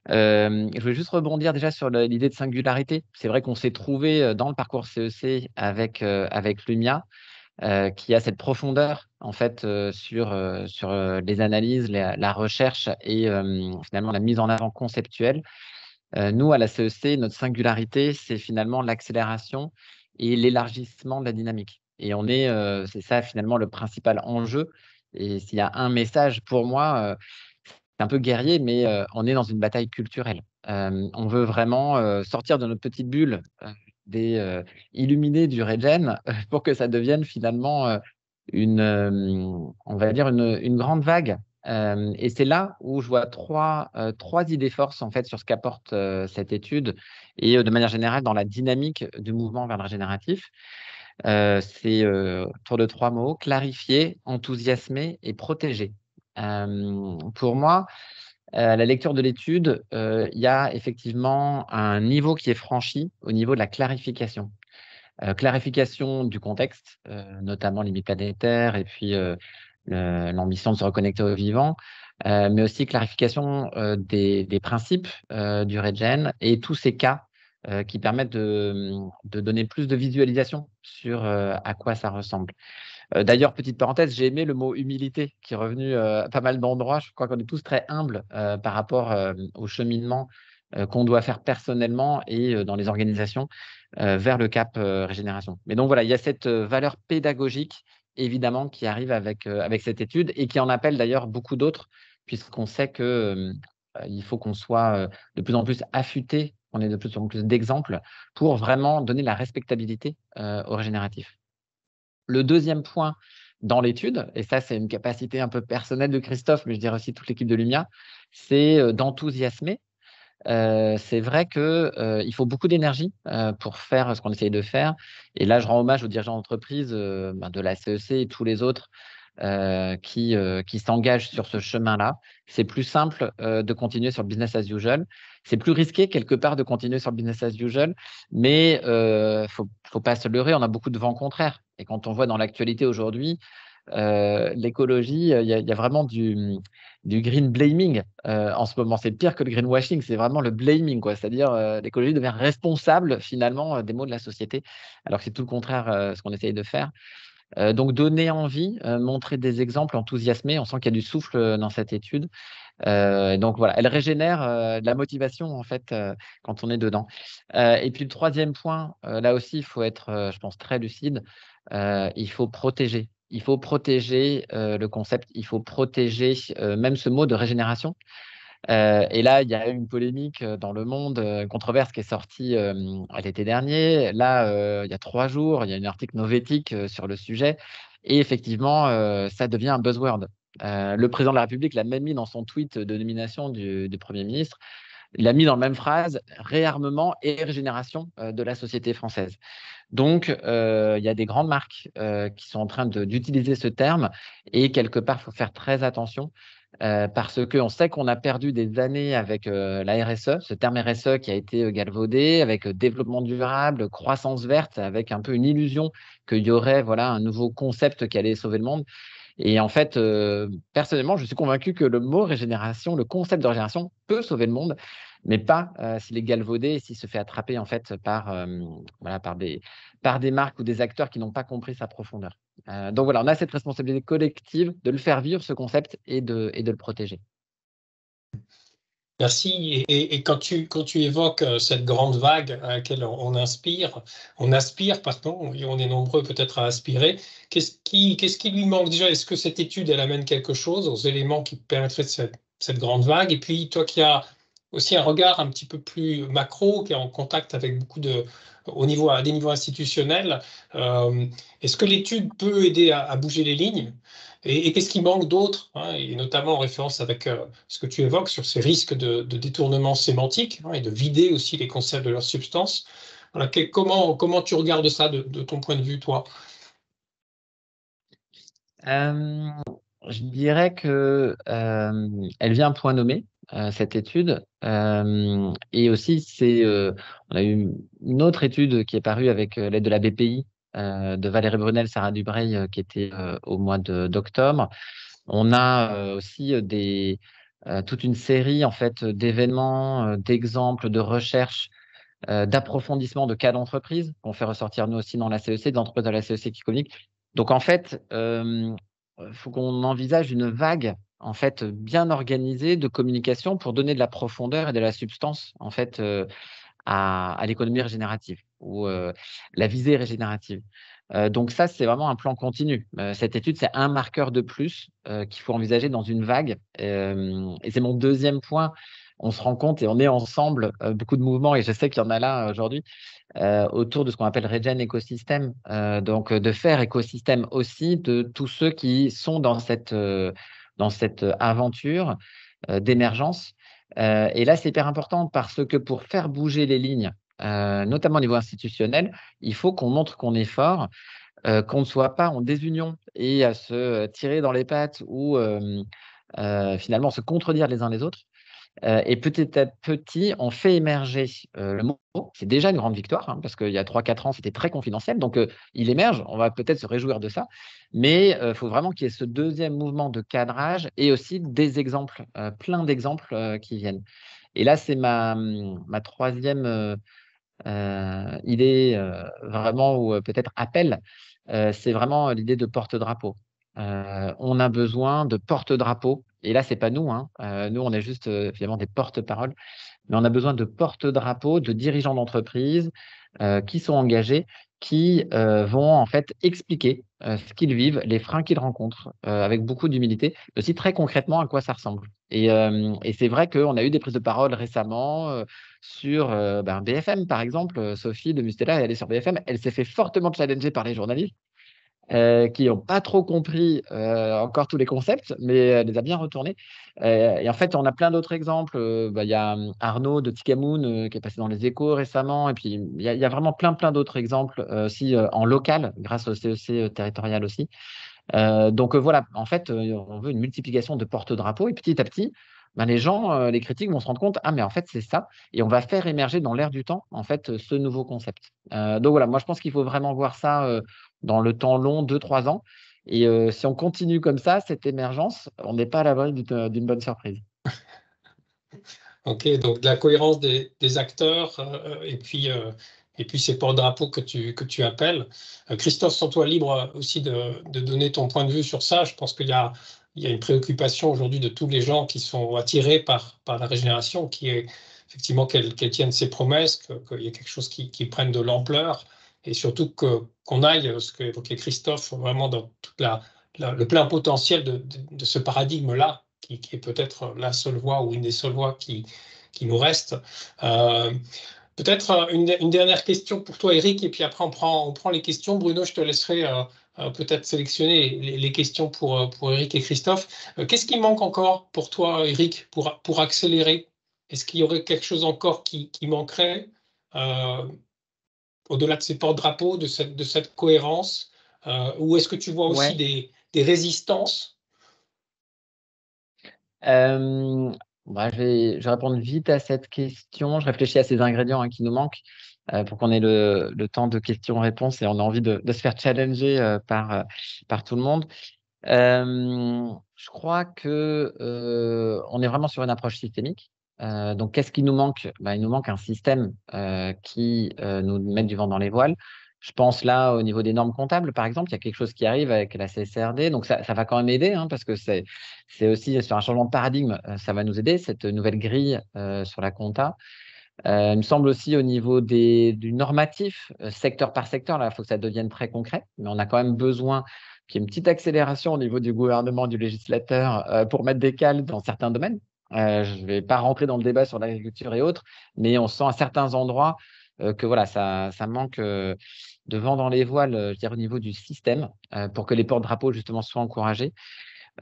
Je voulais juste rebondir déjà sur l'idée de singularité. C'est vrai qu'on s'est trouvé dans le parcours CEC avec Lumia, qui a cette profondeur en fait sur les analyses, la recherche et finalement la mise en avant conceptuelle. Nous, à la CEC, notre singularité, c'est finalement l'accélération et l'élargissement de la dynamique. Et c'est ça finalement le principal enjeu. Et s'il y a un message pour moi, c'est un peu guerrier, mais on est dans une bataille culturelle. On veut vraiment sortir de notre petite bulle des illuminés du Regen pour que ça devienne finalement on va dire une grande vague. Et c'est là où je vois trois idées forces en fait sur ce qu'apporte cette étude et de manière générale dans la dynamique du mouvement vers le régénératif. C'est autour de 3 mots: clarifier, enthousiasmer et protéger. Pour moi, à la lecture de l'étude, il y a effectivement un niveau qui est franchi au niveau de la clarification. Clarification du contexte, notamment limite planétaire et puis l'ambition de se reconnecter au vivant, mais aussi clarification des principes du Regen et tous ces cas qui permettent de donner plus de visualisation sur à quoi ça ressemble. D'ailleurs, petite parenthèse, j'ai aimé le mot humilité qui est revenu à pas mal d'endroits. Je crois qu'on est tous très humbles par rapport au cheminement qu'on doit faire personnellement et dans les organisations vers le cap régénération. Mais donc voilà, il y a cette valeur pédagogique évidemment qui arrive avec cette étude et qui en appelle d'ailleurs beaucoup d'autres, puisqu'on sait que il faut qu'on soit de plus en plus affûté, qu'on ait de plus en plus d'exemples pour vraiment donner la respectabilité au régénératif. Le deuxième point dans l'étude, et ça c'est une capacité un peu personnelle de Christophe, mais je dirais aussi toute l'équipe de Lumia, c'est d'enthousiasmer. C'est vrai qu'il faut beaucoup d'énergie pour faire ce qu'on essaye de faire. Et là, je rends hommage aux dirigeants d'entreprise de la CEC et tous les autres qui s'engagent sur ce chemin-là. C'est plus simple de continuer sur le business as usual. C'est plus risqué quelque part de continuer sur le business as usual, mais faut pas se leurrer, on a beaucoup de vents contraires. Et quand on voit dans l'actualité aujourd'hui, l'écologie, il y a vraiment du green blaming en ce moment. C'est pire que le greenwashing, c'est vraiment le blaming, quoi. C'est-à-dire l'écologie devient responsable finalement des maux de la société, alors que c'est tout le contraire ce qu'on essaye de faire. Donc donner envie, montrer des exemples, enthousiasmer. On sent qu'il y a du souffle dans cette étude. Donc voilà, elle régénère de la motivation en fait quand on est dedans. Et puis le troisième point, là aussi, il faut être, je pense, très lucide. Il faut protéger. Il faut protéger le concept. Il faut protéger même ce mot de régénération. Et là, il y a eu une polémique dans Le Monde, une controverse qui est sortie l'été dernier. Là, il y a 3 jours, il y a un article Novetic sur le sujet. Et effectivement, ça devient un buzzword. Le président de la République l'a même mis dans son tweet de nomination du Premier ministre. Il a mis dans la même phrase « réarmement et régénération de la société française ». Donc, il y a des grandes marques qui sont en train d'utiliser ce terme et quelque part, il faut faire très attention parce qu'on sait qu'on a perdu des années avec la RSE, ce terme RSE qui a été galvaudé avec développement durable, croissance verte, avec un peu une illusion qu'il y aurait voilà, un nouveau concept qui allait sauver le monde. Et en fait, personnellement, je suis convaincu que le mot régénération, le concept de régénération peut sauver le monde, mais pas s'il est galvaudé et s'il se fait attraper en fait voilà, par des marques ou des acteurs qui n'ont pas compris sa profondeur. Donc voilà, on a cette responsabilité collective de le faire vivre, ce concept, et de le protéger. Merci. Et quand tu évoques cette grande vague à laquelle on aspire, pardon, et on est nombreux peut-être à aspirer, qu'est-ce qui lui manque déjà? Est-ce que cette étude, elle amène quelque chose aux éléments qui permettraient de cette grande vague? Et puis, toi qui as aussi un regard un petit peu plus macro, qui est en contact avec beaucoup à des niveaux institutionnels, est-ce que l'étude peut aider à bouger les lignes? Et qu'est-ce qui manque d'autre, hein, et notamment en référence avec ce que tu évoques sur ces risques de détournement sémantique, hein, et de vider aussi les concepts de leur substance. Voilà, comment tu regardes ça de ton point de vue, toi? Je dirais que elle vient à point nommé, cette étude. Et aussi, on a eu une autre étude qui est parue avec l'aide de la BPI, de Valérie Brunel, Sarah Dubreuil, qui était au mois d'octobre. On a aussi toute une série en fait d'événements, d'exemples, de recherches, d'approfondissement de cas d'entreprise qu'on fait ressortir nous aussi dans la CEC, d'entreprises de la CEC qui communiquent. Donc en fait, faut qu'on envisage une vague en fait bien organisée de communication pour donner de la profondeur et de la substance en fait à l'économie régénérative ou la visée régénérative. Donc ça, c'est vraiment un plan continu. Cette étude, c'est un marqueur de plus qu'il faut envisager dans une vague. Et c'est mon deuxième point. On se rend compte et on est ensemble, beaucoup de mouvements, et je sais qu'il y en a là aujourd'hui, autour de ce qu'on appelle Regen écosystème. Donc, de faire écosystème aussi de tous ceux qui sont dans cette aventure d'émergence. Et là, c'est hyper important parce que pour faire bouger les lignes, notamment au niveau institutionnel, il faut qu'on montre qu'on est fort, qu'on ne soit pas en désunion et à se tirer dans les pattes ou finalement se contredire les uns les autres. Et petit à petit, on fait émerger le mot. C'est déjà une grande victoire, hein, parce qu'il y a 3-4 ans, c'était très confidentiel. Donc, il émerge. On va peut-être se réjouir de ça. Mais il faut vraiment qu'il y ait ce deuxième mouvement de cadrage et aussi des exemples, plein d'exemples qui viennent. Et là, c'est ma troisième idée, vraiment, ou peut-être appel. C'est vraiment l'idée de porte-drapeau. On a besoin de porte-drapeau. Et là, c'est pas nous, hein. Nous, on est juste finalement des porte-paroles. Mais on a besoin de porte-drapeau, de dirigeants d'entreprise qui sont engagés, qui vont en fait expliquer ce qu'ils vivent, les freins qu'ils rencontrent, avec beaucoup d'humilité, aussi très concrètement à quoi ça ressemble. Et c'est vrai qu'on a eu des prises de parole récemment sur BFM, par exemple. Sophie de Mustela, elle est sur BFM, elle s'est fait fortement challenger par les journalistes qui n'ont pas trop compris encore tous les concepts, mais elle les a bien retournés. Et en fait, on a plein d'autres exemples. Il y a Arnaud de Tikamoon qui est passé dans les Échos récemment. Et puis, il y a vraiment plein d'autres exemples aussi en local, grâce au CEC territorial aussi. Donc voilà, en fait, on veut une multiplication de porte-drapeaux. Et petit à petit, les gens, les critiques vont se rendre compte, ah mais en fait c'est ça, et on va faire émerger dans l'air du temps en fait ce nouveau concept. Donc voilà, moi je pense qu'il faut vraiment voir ça dans le temps long, 2-3 ans. Et si on continue comme ça, cette émergence, on n'est pas à l'abri d'une bonne surprise. Ok, donc de la cohérence des acteurs et puis ces porte-drapeaux que tu appelles. Christophe, sens-toi libre aussi de donner ton point de vue sur ça. Je pense qu'il y a une préoccupation aujourd'hui de tous les gens qui sont attirés par la régénération, qui est effectivement qu'elle tienne ses promesses, qu'il y ait quelque chose qui prenne de l'ampleur, et surtout qu'on aille, ce qu'évoquait Christophe, vraiment dans toute le plein potentiel de ce paradigme-là, qui est peut-être la seule voie ou une des seules voies qui nous reste. Peut-être une dernière question pour toi, Eric, et puis après on prend les questions. Bruno, je te laisserai peut-être sélectionner les questions pour Eric et Christophe. Qu'est-ce qui manque encore pour toi, Eric, pour accélérer? Est-ce qu'il y aurait quelque chose encore qui manquerait au-delà de ces porte-drapeaux, de cette cohérence, ou est-ce que tu vois aussi des résistances? Je vais répondre vite à cette question. Je réfléchis à ces ingrédients qui nous manquent pour qu'on ait le temps de questions-réponses, et on a envie de se faire challenger par tout le monde. Je crois que on est vraiment sur une approche systémique. Donc, qu'est-ce qui nous manque? Il nous manque un système qui nous mette du vent dans les voiles. Je pense là au niveau des normes comptables, par exemple, il y a quelque chose qui arrive avec la CSRD, donc ça va quand même aider, hein, parce que c'est aussi sur un changement de paradigme, ça va nous aider, cette nouvelle grille sur la compta. Il me semble aussi au niveau du normatif, secteur par secteur, là, il faut que ça devienne très concret, mais on a quand même besoin qu'il y ait une petite accélération au niveau du gouvernement, du législateur, pour mettre des cales dans certains domaines. Je ne vais pas rentrer dans le débat sur l'agriculture et autres, mais on sent à certains endroits que voilà, ça manque de vent dans les voiles, je dirais, au niveau du système, pour que les porte-drapeaux, justement, soient encouragés.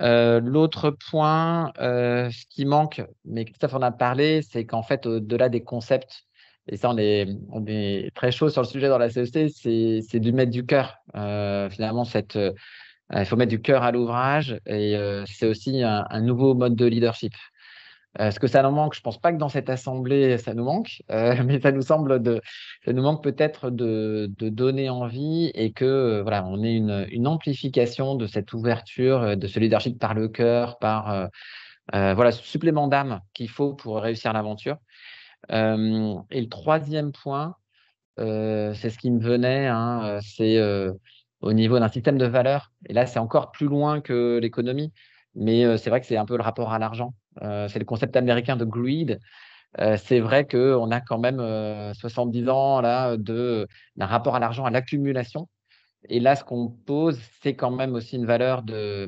L'autre point, ce qui manque, mais Christophe en a parlé, c'est qu'en fait, au-delà des concepts, et ça, on est très chaud sur le sujet dans la CEC, c'est de mettre du cœur. Finalement, il faut mettre du cœur à l'ouvrage et c'est aussi un nouveau mode de leadership. Ce que ça nous manque, je ne pense pas que dans cette assemblée, ça nous manque, mais ça nous manque peut-être de donner envie et que voilà, on ait une amplification de cette ouverture, de ce leadership par le cœur, par voilà, ce supplément d'âme qu'il faut pour réussir l'aventure. Et le troisième point, c'est ce qui me venait, hein, c'est au niveau d'un système de valeurs. Et là, c'est encore plus loin que l'économie, mais c'est vrai que c'est un peu le rapport à l'argent. C'est le concept américain de greed. C'est vrai qu'on a quand même 70 ans là, d'un rapport à l'argent, à l'accumulation. Et là, ce qu'on pose, c'est quand même aussi une valeur de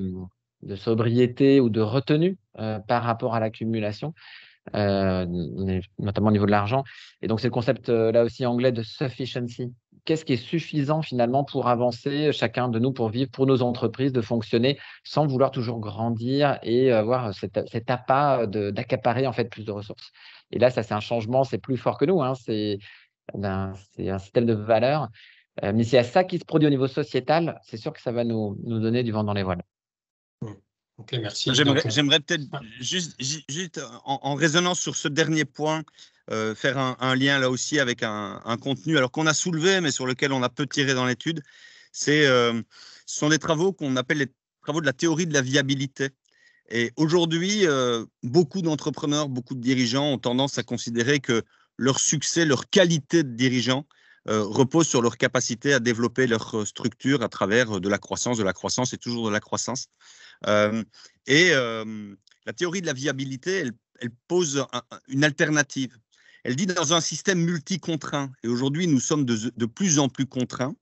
sobriété ou de retenue par rapport à l'accumulation, notamment au niveau de l'argent. Et donc, c'est le concept là aussi anglais de sufficiency. Qu'est-ce qui est suffisant finalement pour avancer, chacun de nous, pour vivre, pour nos entreprises, de fonctionner sans vouloir toujours grandir et avoir cet appât d'accaparer en fait plus de ressources. Et là, ça, c'est un changement, c'est plus fort que nous, hein, c'est un système de valeurs. Mais s'il y a ça qui se produit au niveau sociétal, c'est sûr que ça va nous donner du vent dans les voiles. Ok, merci. J'aimerais peut-être juste en résonance sur ce dernier point, faire un lien là aussi avec un contenu alors qu'on a soulevé, mais sur lequel on a peu tiré dans l'étude. Ce sont des travaux qu'on appelle les travaux de la théorie de la viabilité. Et aujourd'hui, beaucoup d'entrepreneurs, beaucoup de dirigeants ont tendance à considérer que leur succès, leur qualité de dirigeant repose sur leur capacité à développer leur structure à travers de la croissance et toujours de la croissance. La théorie de la viabilité, elle pose une alternative. Elle dit dans un système multi-contraint, et aujourd'hui nous sommes de plus en plus contraints,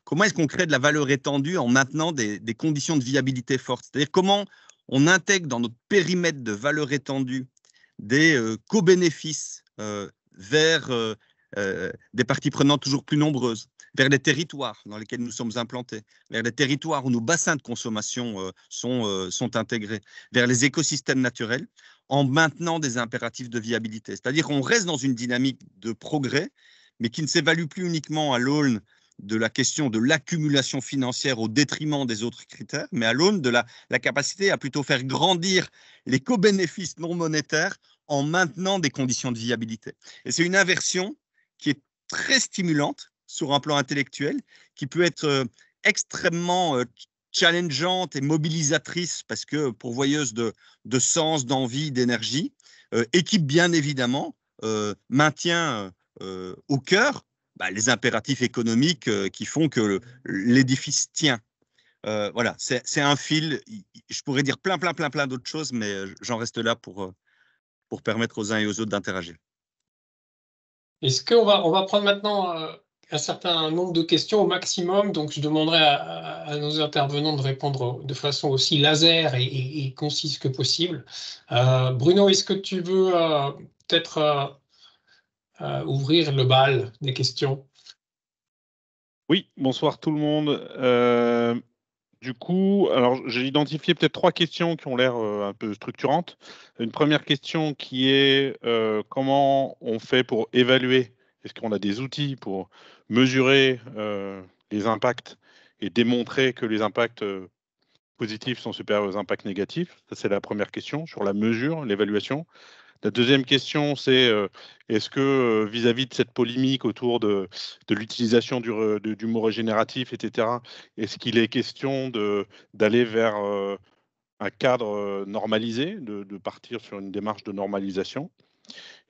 comment est-ce qu'on crée de la valeur étendue en maintenant des conditions de viabilité fortes? C'est-à-dire comment on intègre dans notre périmètre de valeur étendue des co-bénéfices vers des parties prenantes toujours plus nombreuses, vers les territoires dans lesquels nous sommes implantés, vers les territoires où nos bassins de consommation sont intégrés, vers les écosystèmes naturels, en maintenant des impératifs de viabilité. C'est-à-dire qu'on reste dans une dynamique de progrès, mais qui ne s'évalue plus uniquement à l'aune de la question de l'accumulation financière au détriment des autres critères, mais à l'aune de la capacité à plutôt faire grandir les co-bénéfices non monétaires en maintenant des conditions de viabilité. Et c'est une inversion qui est très stimulante sur un plan intellectuel, qui peut être extrêmement challengeante et mobilisatrice parce que pourvoyeuse de sens, d'envie, d'énergie, et qui bien évidemment maintient au cœur les impératifs économiques qui font que l'édifice tient. Voilà, c'est un fil. Je pourrais dire plein d'autres choses, mais j'en reste là pour permettre aux uns et aux autres d'interagir. Est-ce qu'on va prendre maintenant un certain nombre de questions au maximum? Donc, je demanderai à nos intervenants de répondre de façon aussi laser et concise que possible. Bruno, est-ce que tu veux peut-être ouvrir le bal des questions? Oui, bonsoir tout le monde. Du coup, alors j'ai identifié peut-être 3 questions qui ont l'air un peu structurantes. Une première question qui est comment on fait pour évaluer? Est-ce qu'on a des outils pour mesurer les impacts et démontrer que les impacts positifs sont supérieurs aux impacts négatifs? Ça, c'est la première question sur la mesure, l'évaluation. La deuxième question, c'est est-ce que vis-à-vis de cette polémique autour de l'utilisation du mot régénératif, etc., est-ce qu'il est question d'aller vers un cadre normalisé, de partir sur une démarche de normalisation?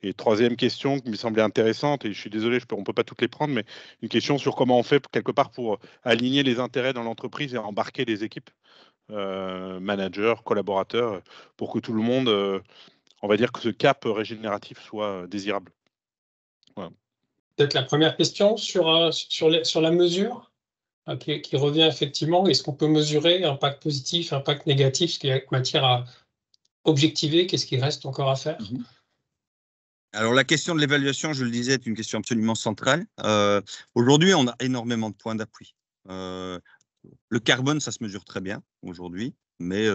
Et troisième question qui me semblait intéressante, et je suis désolé, on ne peut pas toutes les prendre, mais une question sur comment on fait quelque part pour aligner les intérêts dans l'entreprise et embarquer les équipes, managers, collaborateurs, pour que tout le monde, on va dire que ce cap régénératif soit désirable. Voilà. Peut-être la première question sur la mesure qui revient effectivement. Est-ce qu'on peut mesurer impact positif, impact négatif, ce qui est matière à objectiver? Qu'est-ce qu'il reste encore à faire? Alors, la question de l'évaluation, je le disais, est une question absolument centrale. Aujourd'hui, on a énormément de points d'appui. Le carbone, ça se mesure très bien aujourd'hui, mais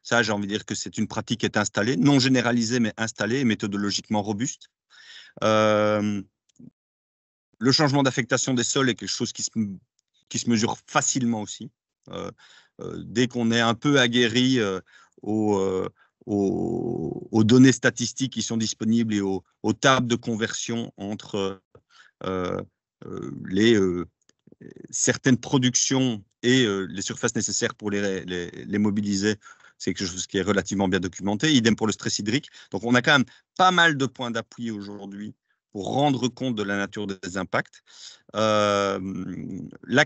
ça, j'ai envie de dire que c'est une pratique qui est installée, non généralisée, mais installée et méthodologiquement robuste. Le changement d'affectation des sols est quelque chose qui se mesure facilement aussi. Dès qu'on est un peu aguerri aux données statistiques qui sont disponibles et aux tables de conversion entre certaines productions et les surfaces nécessaires pour les mobiliser, c'est quelque chose qui est relativement bien documenté. Idem pour le stress hydrique. Donc, on a quand même pas mal de points d'appui aujourd'hui pour rendre compte de la nature des impacts. La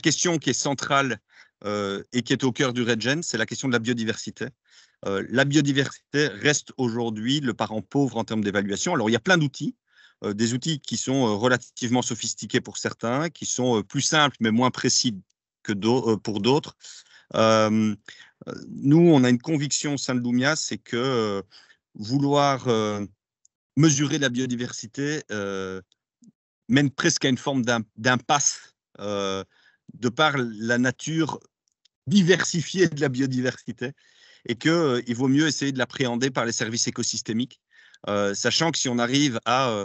question qui est centrale et qui est au cœur du REGEN, c'est la question de la biodiversité. La biodiversité reste aujourd'hui le parent pauvre en termes d'évaluation. Alors, il y a plein d'outils, des outils qui sont relativement sophistiqués pour certains, qui sont plus simples mais moins précis que pour d'autres. Nous, on a une conviction au sein de Lumia, c'est que vouloir mesurer la biodiversité mène presque à une forme d'impasse de par la nature diversifiée de la biodiversité, et qu'il vaut mieux essayer de l'appréhender par les services écosystémiques, sachant que si on arrive à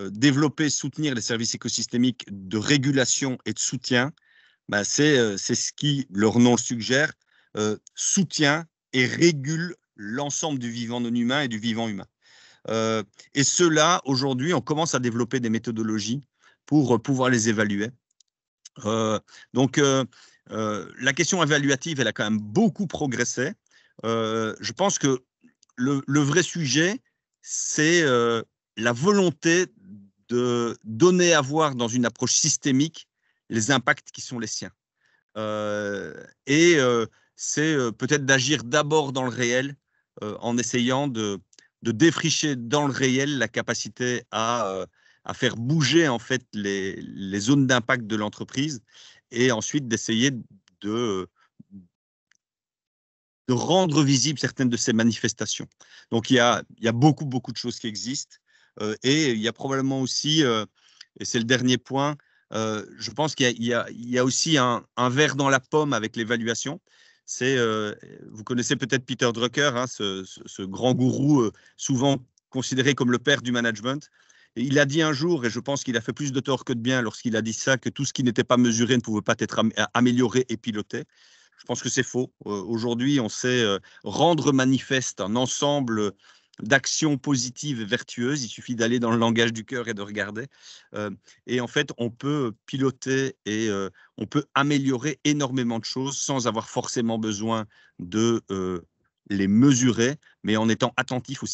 développer, soutenir les services écosystémiques de régulation et de soutien, bah c'est ce qui, leur nom le suggère, soutient et régule l'ensemble du vivant non humain et du vivant humain. Et cela, aujourd'hui, on commence à développer des méthodologies pour pouvoir les évaluer. Donc, la question évaluative, elle a quand même beaucoup progressé. Je pense que le vrai sujet, c'est la volonté de donner à voir dans une approche systémique les impacts qui sont les siens. C'est peut-être d'agir d'abord dans le réel en essayant de défricher dans le réel la capacité à faire bouger en fait les zones d'impact de l'entreprise, et ensuite d'essayer de rendre visibles certaines de ces manifestations. Donc, il y a beaucoup de choses qui existent, et il y a probablement aussi, et c'est le dernier point, je pense qu'il y a aussi un verre dans la pomme avec l'évaluation. Vous connaissez peut-être Peter Drucker, hein, ce grand gourou souvent considéré comme le père du management. Et il a dit un jour, et je pense qu'il a fait plus de tort que de bien lorsqu'il a dit ça, que tout ce qui n'était pas mesuré ne pouvait pas être amélioré et piloté. Je pense que c'est faux. Aujourd'hui, on sait rendre manifeste un ensemble d'actions positives et vertueuses. Il suffit d'aller dans le langage du cœur et de regarder. Et en fait, on peut piloter et on peut améliorer énormément de choses sans avoir forcément besoin de les mesurer, mais en étant attentif aux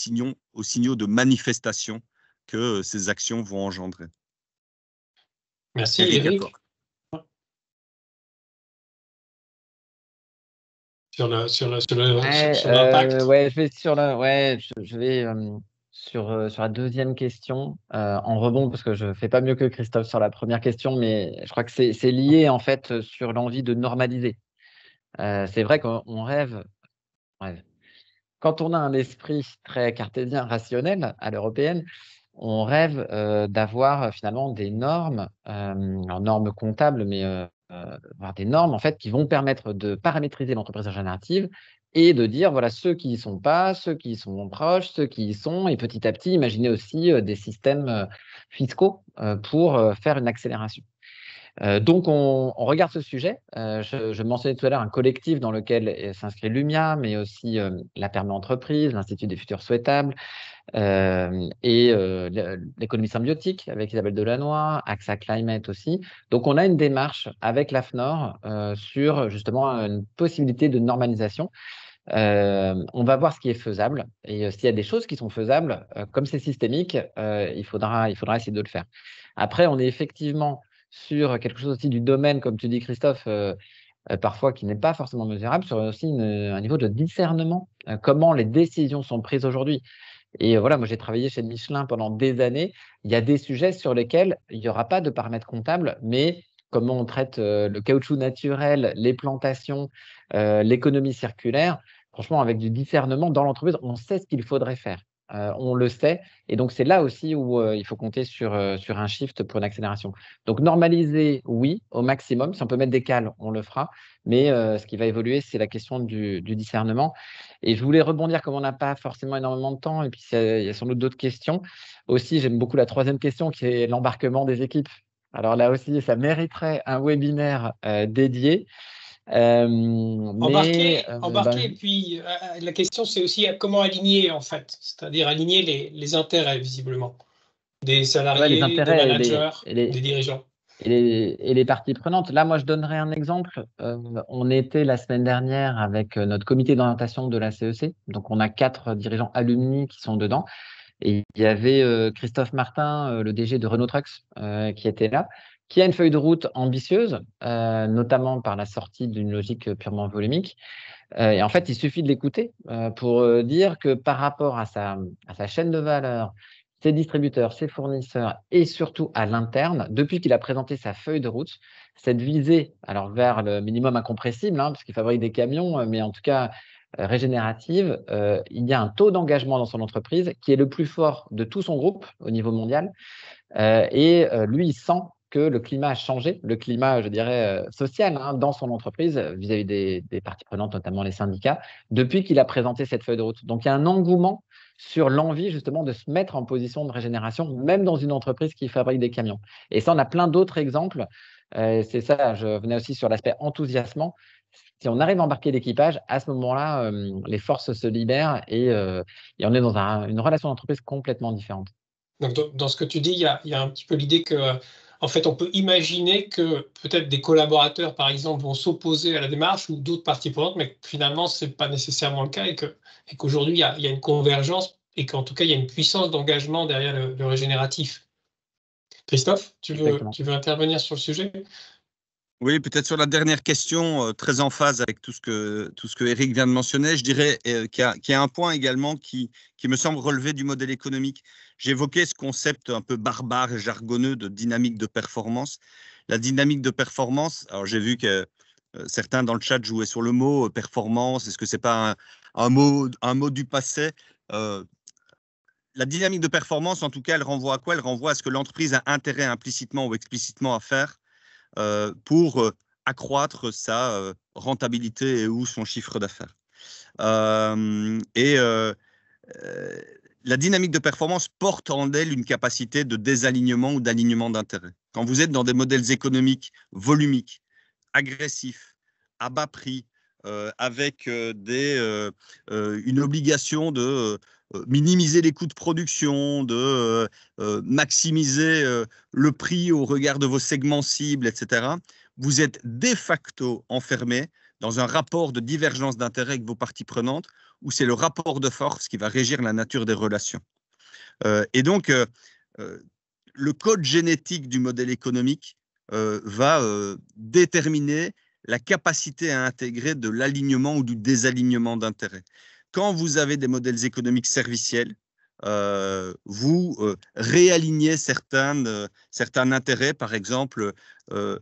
signaux de manifestation que ces actions vont engendrer. Merci, Eric. Sur l'impact. Je vais sur la deuxième question en rebond, parce que je ne fais pas mieux que Christophe sur la première question, mais je crois que c'est lié en fait sur l'envie de normaliser. C'est vrai qu'on rêve. Quand on a un esprit très cartésien, rationnel à l'européenne, on rêve d'avoir finalement des normes, normes comptables, mais avoir des normes en fait qui vont permettre de paramétriser l'entreprise régénérative et de dire voilà ceux qui y sont pas, ceux qui y sont proches, ceux qui y sont, et petit à petit imaginer aussi des systèmes fiscaux pour faire une accélération. Donc, on regarde ce sujet. Je mentionnais tout à l'heure un collectif dans lequel s'inscrit l'UMIA, mais aussi la Permis Entreprise, l'Institut des futurs souhaitables, et l'économie symbiotique avec Isabelle Delannoy, AXA Climate aussi. Donc, on a une démarche avec l'AFNOR sur justement une possibilité de normalisation. On va voir ce qui est faisable et s'il y a des choses qui sont faisables, comme c'est systémique, il faudra essayer de le faire. Après, on est effectivement sur quelque chose aussi du domaine, comme tu dis Christophe, parfois qui n'est pas forcément mesurable, sur aussi un niveau de discernement, comment les décisions sont prises aujourd'hui. Et voilà, moi j'ai travaillé chez Michelin pendant des années. Il y a des sujets sur lesquels il n'y aura pas de paramètres comptables, mais comment on traite le caoutchouc naturel, les plantations, l'économie circulaire, franchement, avec du discernement dans l'entreprise, on sait ce qu'il faudrait faire. On le sait. Et donc, c'est là aussi où il faut compter sur un shift pour une accélération. Donc, normaliser, oui, au maximum. Si on peut mettre des cales, on le fera. Mais ce qui va évoluer, c'est la question du discernement. Et je voulais rebondir, comme on n'a pas forcément énormément de temps, et puis il y a sans doute d'autres questions. Aussi, j'aime beaucoup la troisième question, qui est l'embarquement des équipes. Alors là aussi, ça mériterait un webinaire dédié. Embarquer, et puis la question c'est aussi comment aligner en fait, c'est-à-dire aligner les intérêts visiblement des salariés, les intérêts des managers, des dirigeants. Et les parties prenantes. Là, moi, je donnerai un exemple. On était la semaine dernière avec notre comité d'orientation de la CEC. Donc, on a 4 dirigeants alumni qui sont dedans. Et il y avait Christophe Martin, le DG de Renault Trucks, qui était là, qui a une feuille de route ambitieuse, notamment par la sortie d'une logique purement volumique. Et en fait, il suffit de l'écouter pour dire que par rapport à sa chaîne de valeur, ses distributeurs, ses fournisseurs et surtout à l'interne, depuis qu'il a présenté sa feuille de route, cette visée alors vers le minimum incompressible, parce qu'il fabrique des camions, mais en tout cas régénérative, il y a un taux d'engagement dans son entreprise qui est le plus fort de tout son groupe au niveau mondial. Et lui, il sent que le climat a changé, le climat, je dirais, social dans son entreprise vis-à-vis des parties prenantes, notamment les syndicats, depuis qu'il a présenté cette feuille de route. Donc, il y a un engouement sur l'envie justement de se mettre en position de régénération, même dans une entreprise qui fabrique des camions. Et ça, on a plein d'autres exemples. C'est ça, je venais aussi sur l'aspect enthousiasmant. Si on arrive à embarquer l'équipage, à ce moment-là, les forces se libèrent et on est dans une relation d'entreprise complètement différente. Donc, dans ce que tu dis, il y a un petit peu l'idée que, en fait, on peut imaginer que peut-être des collaborateurs, par exemple, vont s'opposer à la démarche ou d'autres parties prenantes, mais finalement, ce n'est pas nécessairement le cas et qu'aujourd'hui, il y a une convergence et qu'en tout cas, il y a une puissance d'engagement derrière le régénératif. Christophe, tu veux intervenir sur le sujet ? Oui, peut-être sur la dernière question, très en phase avec tout ce que Eric vient de mentionner, je dirais qu'il y a un point également qui me semble relever du modèle économique. J'évoquais ce concept un peu barbare et jargonneux de dynamique de performance. La dynamique de performance, alors j'ai vu que certains dans le chat jouaient sur le mot performance, est-ce que ce n'est pas un mot du passé la dynamique de performance, en tout cas, elle renvoie à quoi? Elle renvoie à ce que l'entreprise a intérêt implicitement ou explicitement à faire pour accroître sa rentabilité et ou son chiffre d'affaires. La dynamique de performance porte en elle une capacité de désalignement ou d'alignement d'intérêts. Quand vous êtes dans des modèles économiques volumiques, agressifs, à bas prix, avec une obligation de minimiser les coûts de production, de maximiser le prix au regard de vos segments cibles, etc., vous êtes de facto enfermé dans un rapport de divergence d'intérêts avec vos parties prenantes, où c'est le rapport de force qui va régir la nature des relations. Et donc, le code génétique du modèle économique va déterminer la capacité à intégrer de l'alignement ou du désalignement d'intérêts. Quand vous avez des modèles économiques serviciels, vous réalignez certains intérêts, par exemple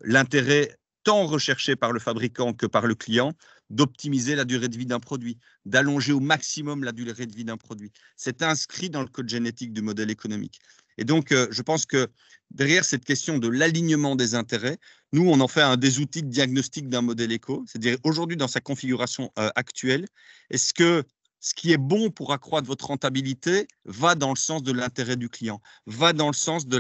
l'intérêt tant recherché par le fabricant que par le client d'optimiser la durée de vie d'un produit, d'allonger au maximum la durée de vie d'un produit. C'est inscrit dans le code génétique du modèle économique. Et donc, je pense que derrière cette question de l'alignement des intérêts, nous, on en fait un des outils de diagnostic d'un modèle éco. C'est-à-dire, aujourd'hui, dans sa configuration actuelle, est-ce que ce qui est bon pour accroître votre rentabilité va dans le sens de l'intérêt du client, va dans le sens de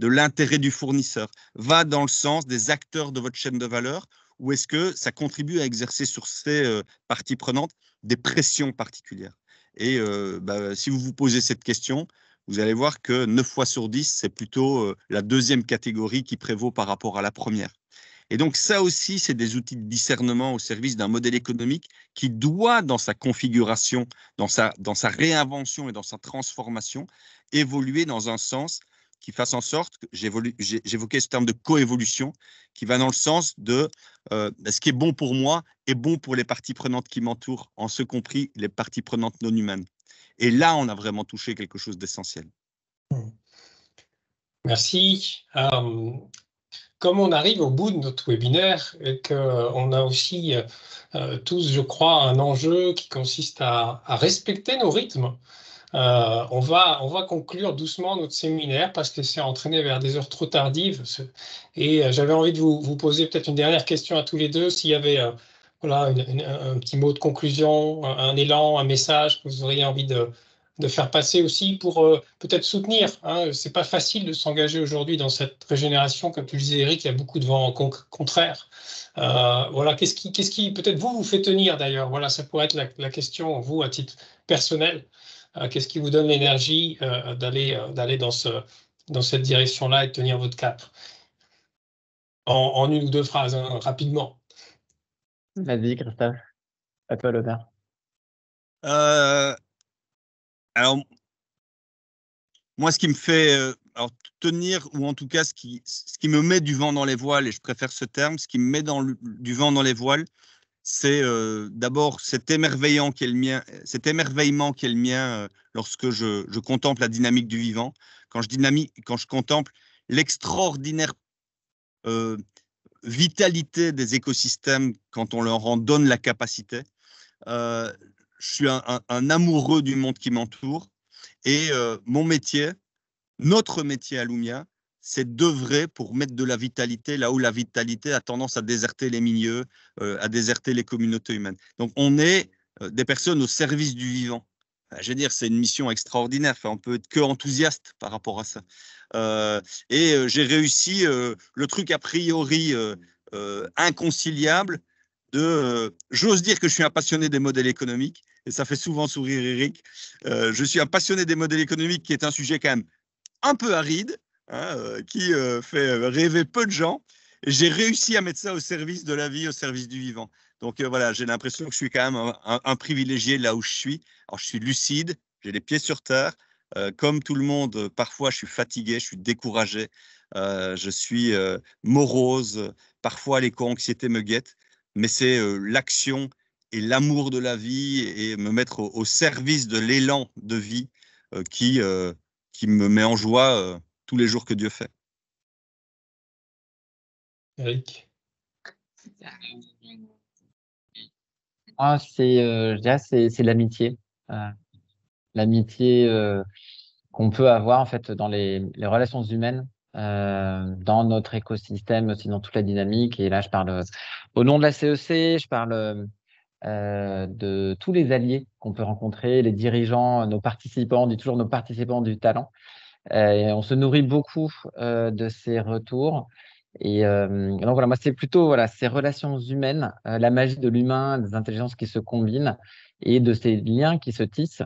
l'intérêt du fournisseur, va dans le sens des acteurs de votre chaîne de valeur, ou est-ce que ça contribue à exercer sur ces parties prenantes des pressions particulières? Et si vous vous posez cette question, vous allez voir que 9 fois sur 10, c'est plutôt la deuxième catégorie qui prévaut par rapport à la première. Et donc, ça aussi, c'est des outils de discernement au service d'un modèle économique qui doit, dans sa configuration, dans sa réinvention et dans sa transformation, évoluer dans un sens qui fasse en sorte, j'évoquais ce terme de coévolution, qui va dans le sens de ce qui est bon pour moi est bon pour les parties prenantes qui m'entourent, en ce compris les parties prenantes non humaines. Et là, on a vraiment touché quelque chose d'essentiel. Merci. Comme on arrive au bout de notre webinaire et qu'on a aussi tous, je crois, un enjeu qui consiste à respecter nos rythmes, on va conclure doucement notre séminaire parce que c'est entraîné vers des heures trop tardives. Et j'avais envie de vous poser peut-être une dernière question à tous les deux, s'il y avait voilà, un petit mot de conclusion, un élan, un message que vous auriez envie de faire passer aussi pour peut-être soutenir. Hein. C'est pas facile de s'engager aujourd'hui dans cette régénération, comme tu le disais, Eric, il y a beaucoup de vents contraires. Voilà, qu'est-ce qui peut-être vous fait tenir d'ailleurs? Voilà, ça pourrait être la question, vous, à titre personnel. Qu'est-ce qui vous donne l'énergie d'aller dans cette direction-là et de tenir votre cap? En une ou deux phrases, hein, rapidement. Vas-y, Christophe, à toi l'honneur. Alors, moi, ce qui me fait tenir, ou en tout cas ce qui me met du vent dans les voiles, et je préfère ce terme, ce qui me met du vent dans les voiles, c'est d'abord cet émerveillement qui est le mien lorsque je contemple la dynamique du vivant. Quand je contemple l'extraordinaire vitalité des écosystèmes quand on leur en donne la capacité. Je suis un amoureux du monde qui m'entoure et mon métier, notre métier à Lumia, c'est d'œuvrer pour mettre de la vitalité là où la vitalité a tendance à déserter les milieux, à déserter les communautés humaines. Donc, on est des personnes au service du vivant. Je veux dire, c'est une mission extraordinaire. Enfin, on peut être que enthousiaste par rapport à ça. J'ai réussi le truc a priori inconciliable de... J'ose dire que je suis un passionné des modèles économiques, et ça fait souvent sourire Eric. Je suis un passionné des modèles économiques, qui est un sujet quand même un peu aride, qui fait rêver peu de gens. Et j'ai réussi à mettre ça au service de la vie, au service du vivant. Donc voilà, j'ai l'impression que je suis quand même un privilégié là où je suis. Alors je suis lucide, j'ai les pieds sur terre. Comme tout le monde, parfois je suis fatigué, je suis découragé, je suis morose, parfois l'éco-anxiété me guette, mais c'est l'action et l'amour de la vie et me mettre au service de l'élan de vie qui me met en joie tous les jours que Dieu fait. Eric. Je dirais c'est l'amitié. L'amitié qu'on peut avoir en fait dans les relations humaines, dans notre écosystème, aussi dans toute la dynamique. Et là, je parle au nom de la CEC, je parle de tous les alliés qu'on peut rencontrer, les dirigeants, nos participants, on dit toujours nos participants du talent. Et on se nourrit beaucoup de ces retours. Et donc voilà, moi c'est plutôt ces relations humaines, la magie de l'humain, des intelligences qui se combinent et de ces liens qui se tissent,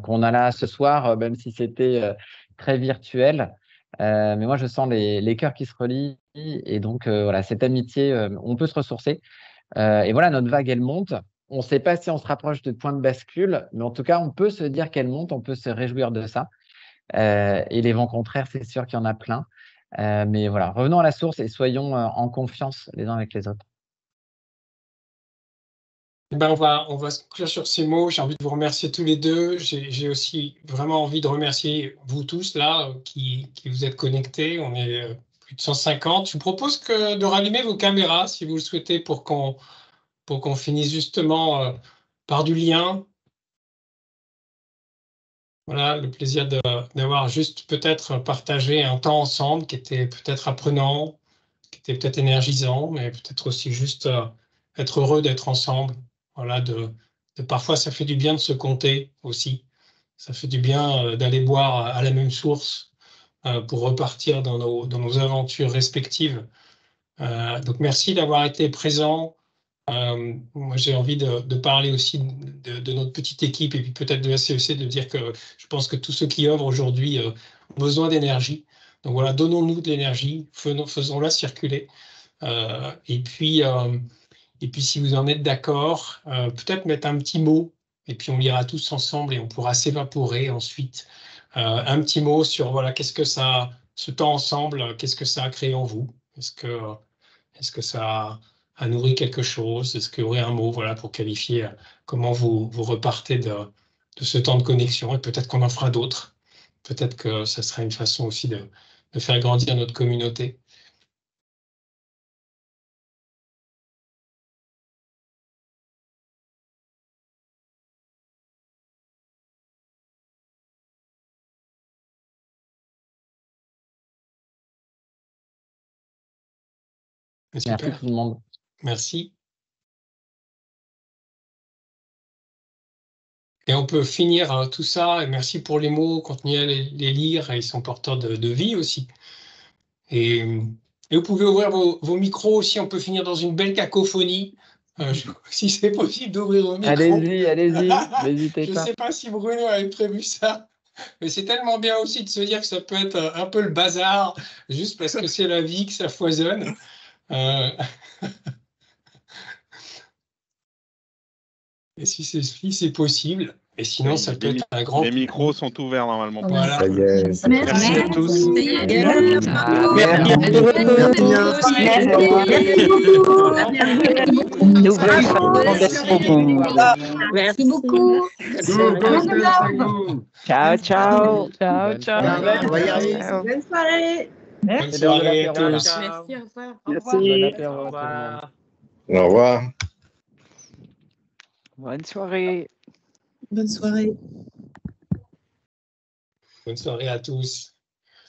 qu'on a là ce soir, même si c'était très virtuel. Mais moi je sens les cœurs qui se relient et donc voilà, cette amitié, on peut se ressourcer. Et voilà, notre vague elle monte. On ne sait pas si on se rapproche de point de bascule, mais en tout cas on peut se dire qu'elle monte, on peut se réjouir de ça. Et les vents contraires, c'est sûr qu'il y en a plein. Mais voilà, revenons à la source et soyons en confiance les uns avec les autres. Ben on va se conclure sur ces mots. J'ai envie de vous remercier tous les deux. J'ai aussi vraiment envie de remercier vous tous là qui vous êtes connectés. On est plus de 150. Je vous propose de rallumer vos caméras si vous le souhaitez pour qu'on finisse justement par du lien. Voilà, le plaisir d'avoir juste peut-être partagé un temps ensemble qui était peut-être apprenant, qui était peut-être énergisant, mais peut-être aussi juste être heureux d'être ensemble, voilà, parfois, ça fait du bien de se compter aussi. Ça fait du bien d'aller boire à la même source pour repartir dans nos aventures respectives. Donc, merci d'avoir été présent. Moi, j'ai envie de parler aussi de notre petite équipe et puis peut-être de la CEC, de dire que je pense que tous ceux qui œuvrent aujourd'hui ont besoin d'énergie. Donc voilà, donnons-nous de l'énergie, faisons-la circuler. Et puis, si vous en êtes d'accord, peut-être mettre un petit mot, et puis on lira tous ensemble et on pourra s'évaporer ensuite. Un petit mot sur voilà, qu'est-ce que ça, ce temps ensemble, qu'est-ce que ça a créé en vous? Est-ce que ça a nourri quelque chose? Est-ce qu'il y aurait un mot voilà, pour qualifier comment vous repartez de ce temps de connexion? Et peut-être qu'on en fera d'autres. Peut-être que ça sera une façon aussi de faire grandir notre communauté. Merci tout le monde. Merci. Et on peut finir tout ça, et merci pour les mots, continuez à les lire, et ils sont porteurs de vie aussi. Et vous pouvez ouvrir vos micros aussi, on peut finir dans une belle cacophonie, si c'est possible d'ouvrir vos micros. Allez-y, n'hésitez pas. Je ne sais pas si Bruno avait prévu ça, mais c'est tellement bien aussi de se dire que ça peut être un peu le bazar, juste parce que c'est la vie, que ça foisonne. Et si c'est possible, et sinon ça peut être un grand... Les micros sont ouverts normalement. Voilà. Merci à tous. Merci beaucoup. Ciao, ciao. Bonne soirée. Bonne soirée à tous. Merci, au revoir. Au revoir. Au revoir. Bonne soirée. Bonne soirée. Bonne soirée à tous.